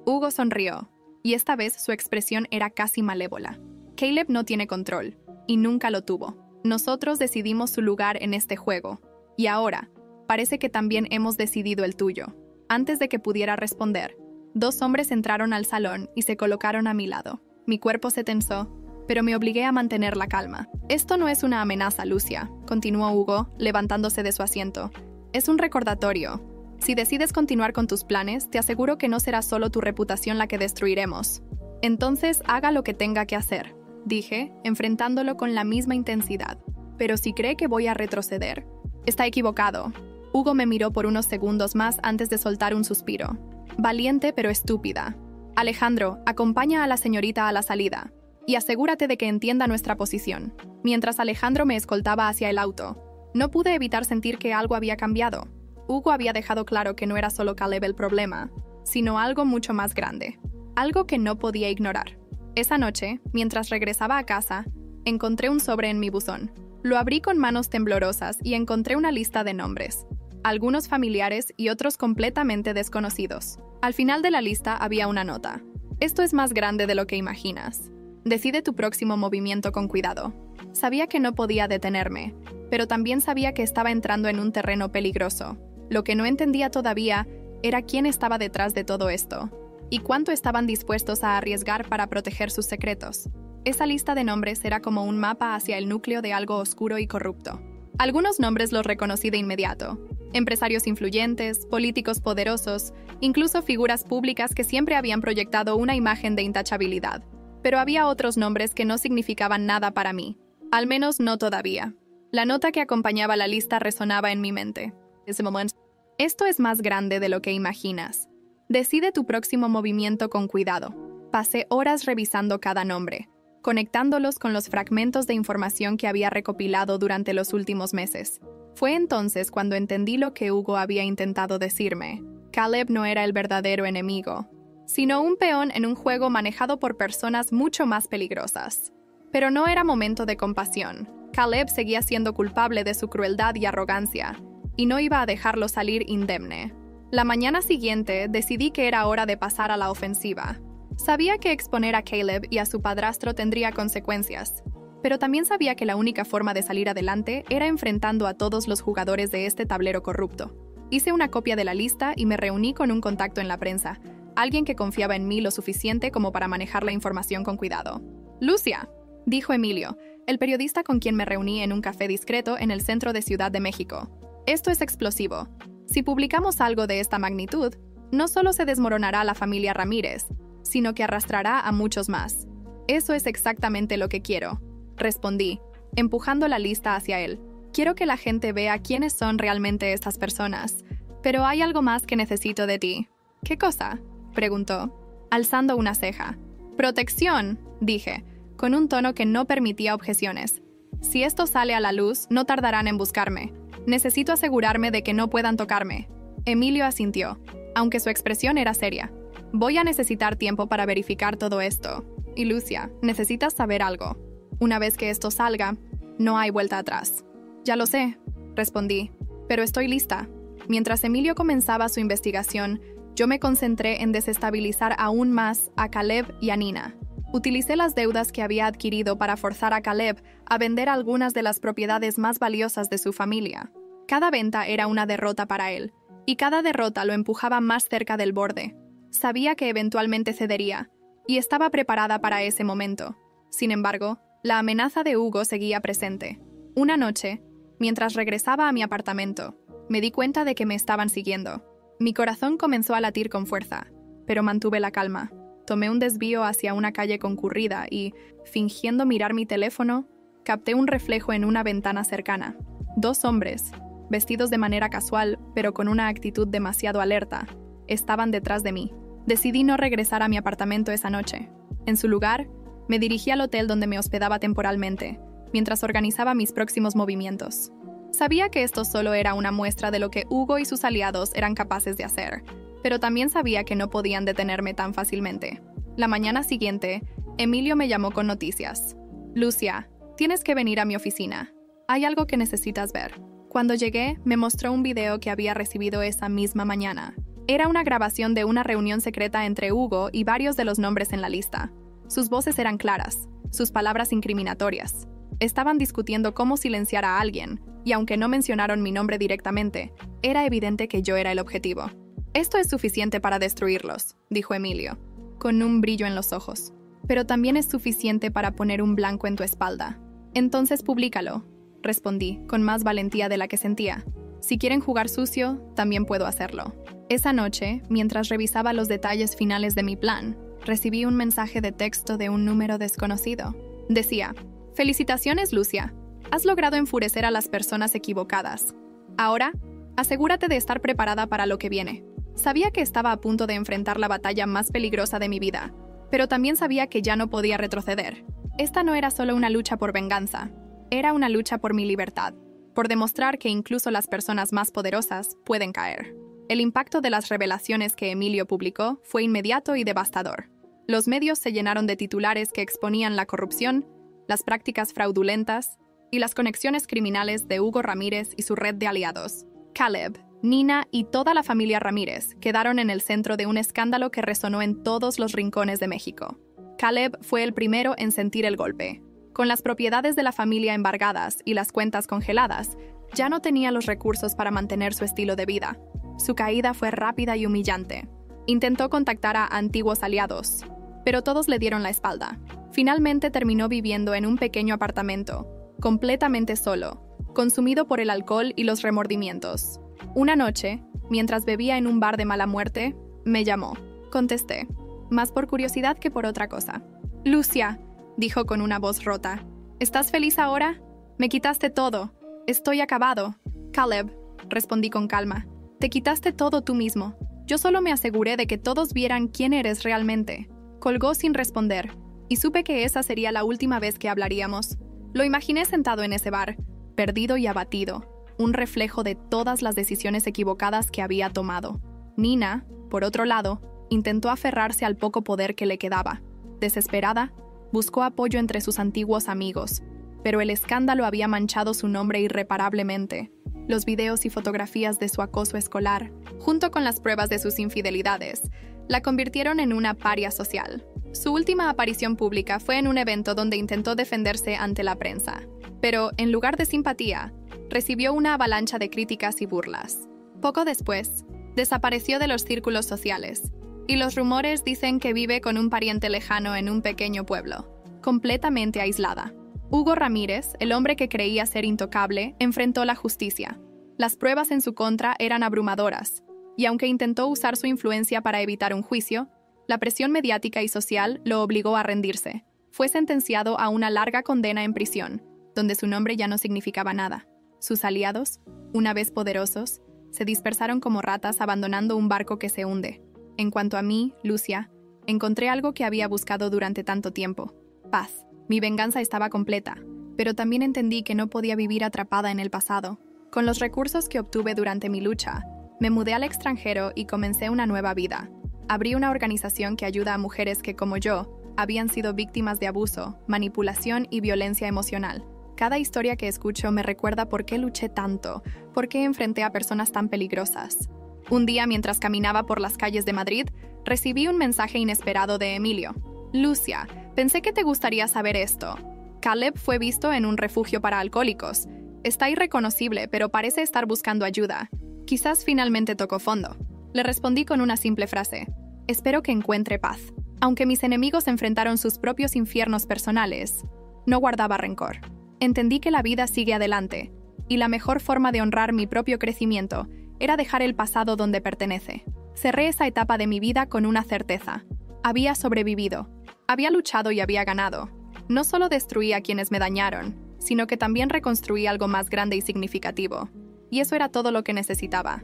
Hugo sonrió, y esta vez su expresión era casi malévola. «Caleb no tiene control, y nunca lo tuvo. Nosotros decidimos su lugar en este juego, y ahora, parece que también hemos decidido el tuyo». Antes de que pudiera responder, dos hombres entraron al salón y se colocaron a mi lado. Mi cuerpo se tensó, pero me obligué a mantener la calma. «Esto no es una amenaza, Lucia», continuó Hugo, levantándose de su asiento. «Es un recordatorio. Si decides continuar con tus planes, te aseguro que no será solo tu reputación la que destruiremos. Entonces, haga lo que tenga que hacer», dije, enfrentándolo con la misma intensidad. «Pero si cree que voy a retroceder, está equivocado». Hugo me miró por unos segundos más antes de soltar un suspiro. «Valiente pero estúpida. Alejandro, acompaña a la señorita a la salida y asegúrate de que entienda nuestra posición». Mientras Alejandro me escoltaba hacia el auto, no pude evitar sentir que algo había cambiado. Hugo había dejado claro que no era solo Caleb el problema, sino algo mucho más grande. Algo que no podía ignorar. Esa noche, mientras regresaba a casa, encontré un sobre en mi buzón. Lo abrí con manos temblorosas y encontré una lista de nombres. Algunos familiares y otros completamente desconocidos. Al final de la lista había una nota. «Esto es más grande de lo que imaginas. Decide tu próximo movimiento con cuidado». Sabía que no podía detenerme, pero también sabía que estaba entrando en un terreno peligroso. Lo que no entendía todavía era quién estaba detrás de todo esto, y cuánto estaban dispuestos a arriesgar para proteger sus secretos. Esa lista de nombres era como un mapa hacia el núcleo de algo oscuro y corrupto. Algunos nombres los reconocí de inmediato. Empresarios influyentes, políticos poderosos, incluso figuras públicas que siempre habían proyectado una imagen de intachabilidad. Pero había otros nombres que no significaban nada para mí. Al menos no todavía. La nota que acompañaba la lista resonaba en mi mente. Ese momento. «Esto es más grande de lo que imaginas. Decide tu próximo movimiento con cuidado». Pasé horas revisando cada nombre, conectándolos con los fragmentos de información que había recopilado durante los últimos meses. Fue entonces cuando entendí lo que Hugo había intentado decirme. Caleb no era el verdadero enemigo, sino un peón en un juego manejado por personas mucho más peligrosas. Pero no era momento de compasión. Caleb seguía siendo culpable de su crueldad y arrogancia, y no iba a dejarlo salir indemne. La mañana siguiente decidí que era hora de pasar a la ofensiva. Sabía que exponer a Caleb y a su padrastro tendría consecuencias, pero también sabía que la única forma de salir adelante era enfrentando a todos los jugadores de este tablero corrupto. Hice una copia de la lista y me reuní con un contacto en la prensa, alguien que confiaba en mí lo suficiente como para manejar la información con cuidado. «Lucia», dijo Emilio, el periodista con quien me reuní en un café discreto en el centro de Ciudad de México. «Esto es explosivo. Si publicamos algo de esta magnitud, no solo se desmoronará la familia Ramírez, sino que arrastrará a muchos más. Eso es exactamente lo que quiero», respondí, empujando la lista hacia él. «Quiero que la gente vea quiénes son realmente estas personas, pero hay algo más que necesito de ti». «¿Qué cosa?», preguntó, alzando una ceja. «Protección», dije, con un tono que no permitía objeciones. «Si esto sale a la luz, no tardarán en buscarme. Necesito asegurarme de que no puedan tocarme». Emilio asintió, aunque su expresión era seria. «Voy a necesitar tiempo para verificar todo esto. Y Lucia, necesitas saber algo. Una vez que esto salga, no hay vuelta atrás». «Ya lo sé», respondí, «pero estoy lista». Mientras Emilio comenzaba su investigación, yo me concentré en desestabilizar aún más a Caleb y a Nina. Utilicé las deudas que había adquirido para forzar a Caleb a vender algunas de las propiedades más valiosas de su familia. Cada venta era una derrota para él, y cada derrota lo empujaba más cerca del borde. Sabía que eventualmente cedería, y estaba preparada para ese momento. Sin embargo, la amenaza de Hugo seguía presente. Una noche, mientras regresaba a mi apartamento, me di cuenta de que me estaban siguiendo. Mi corazón comenzó a latir con fuerza, pero mantuve la calma. Tomé un desvío hacia una calle concurrida y, fingiendo mirar mi teléfono, capté un reflejo en una ventana cercana. 2 hombres, vestidos de manera casual, pero con una actitud demasiado alerta, estaban detrás de mí. Decidí no regresar a mi apartamento esa noche. En su lugar, me dirigí al hotel donde me hospedaba temporalmente, mientras organizaba mis próximos movimientos. Sabía que esto solo era una muestra de lo que Hugo y sus aliados eran capaces de hacer, pero también sabía que no podían detenerme tan fácilmente. La mañana siguiente, Emilio me llamó con noticias. «Lucia, tienes que venir a mi oficina. Hay algo que necesitas ver». Cuando llegué, me mostró un video que había recibido esa misma mañana. Era una grabación de una reunión secreta entre Hugo y varios de los nombres en la lista. Sus voces eran claras, sus palabras incriminatorias. Estaban discutiendo cómo silenciar a alguien, y aunque no mencionaron mi nombre directamente, era evidente que yo era el objetivo. «Esto es suficiente para destruirlos», dijo Emilio, con un brillo en los ojos. «Pero también es suficiente para poner un blanco en tu espalda». «Entonces públicalo», respondí, con más valentía de la que sentía. «Si quieren jugar sucio, también puedo hacerlo». Esa noche, mientras revisaba los detalles finales de mi plan, recibí un mensaje de texto de un número desconocido. Decía: «Felicitaciones, Lucia. Has logrado enfurecer a las personas equivocadas. Ahora, asegúrate de estar preparada para lo que viene». Sabía que estaba a punto de enfrentar la batalla más peligrosa de mi vida, pero también sabía que ya no podía retroceder. Esta no era solo una lucha por venganza, era una lucha por mi libertad, por demostrar que incluso las personas más poderosas pueden caer. El impacto de las revelaciones que Emilio publicó fue inmediato y devastador. Los medios se llenaron de titulares que exponían la corrupción, las prácticas fraudulentas y las conexiones criminales de Hugo Ramírez y su red de aliados. Caleb, Nina y toda la familia Ramírez quedaron en el centro de un escándalo que resonó en todos los rincones de México. Caleb fue el primero en sentir el golpe. Con las propiedades de la familia embargadas y las cuentas congeladas, ya no tenía los recursos para mantener su estilo de vida. Su caída fue rápida y humillante. Intentó contactar a antiguos aliados, pero todos le dieron la espalda. Finalmente terminó viviendo en un pequeño apartamento, completamente solo, consumido por el alcohol y los remordimientos. Una noche, mientras bebía en un bar de mala muerte, me llamó. Contesté, más por curiosidad que por otra cosa. «Lucia», dijo con una voz rota, «¿estás feliz ahora? Me quitaste todo. Estoy acabado». «Caleb», respondí con calma, «te quitaste todo tú mismo. Yo solo me aseguré de que todos vieran quién eres realmente». Colgó sin responder, y supe que esa sería la última vez que hablaríamos. Lo imaginé sentado en ese bar, perdido y abatido, un reflejo de todas las decisiones equivocadas que había tomado. Nina, por otro lado, intentó aferrarse al poco poder que le quedaba. Desesperada, buscó apoyo entre sus antiguos amigos, pero el escándalo había manchado su nombre irreparablemente. Los videos y fotografías de su acoso escolar, junto con las pruebas de sus infidelidades, la convirtieron en una paria social. Su última aparición pública fue en un evento donde intentó defenderse ante la prensa, pero, en lugar de simpatía, recibió una avalancha de críticas y burlas. Poco después, desapareció de los círculos sociales, y los rumores dicen que vive con un pariente lejano en un pequeño pueblo, completamente aislada. Hugo Ramírez, el hombre que creía ser intocable, enfrentó la justicia. Las pruebas en su contra eran abrumadoras, y aunque intentó usar su influencia para evitar un juicio, la presión mediática y social lo obligó a rendirse. Fue sentenciado a una larga condena en prisión, donde su nombre ya no significaba nada. Sus aliados, una vez poderosos, se dispersaron como ratas abandonando un barco que se hunde. En cuanto a mí, Lucia, encontré algo que había buscado durante tanto tiempo: paz. Mi venganza estaba completa, pero también entendí que no podía vivir atrapada en el pasado. Con los recursos que obtuve durante mi lucha, me mudé al extranjero y comencé una nueva vida. Abrí una organización que ayuda a mujeres que, como yo, habían sido víctimas de abuso, manipulación y violencia emocional. Cada historia que escucho me recuerda por qué luché tanto, por qué enfrenté a personas tan peligrosas. Un día, mientras caminaba por las calles de Madrid, recibí un mensaje inesperado de Emilio. Lucia, pensé que te gustaría saber esto. Caleb fue visto en un refugio para alcohólicos. Está irreconocible, pero parece estar buscando ayuda. Quizás finalmente tocó fondo. Le respondí con una simple frase: espero que encuentre paz. Aunque mis enemigos enfrentaron sus propios infiernos personales, no guardaba rencor. Entendí que la vida sigue adelante, y la mejor forma de honrar mi propio crecimiento era dejar el pasado donde pertenece. Cerré esa etapa de mi vida con una certeza: había sobrevivido, había luchado y había ganado. No solo destruí a quienes me dañaron, sino que también reconstruí algo más grande y significativo. Y eso era todo lo que necesitaba.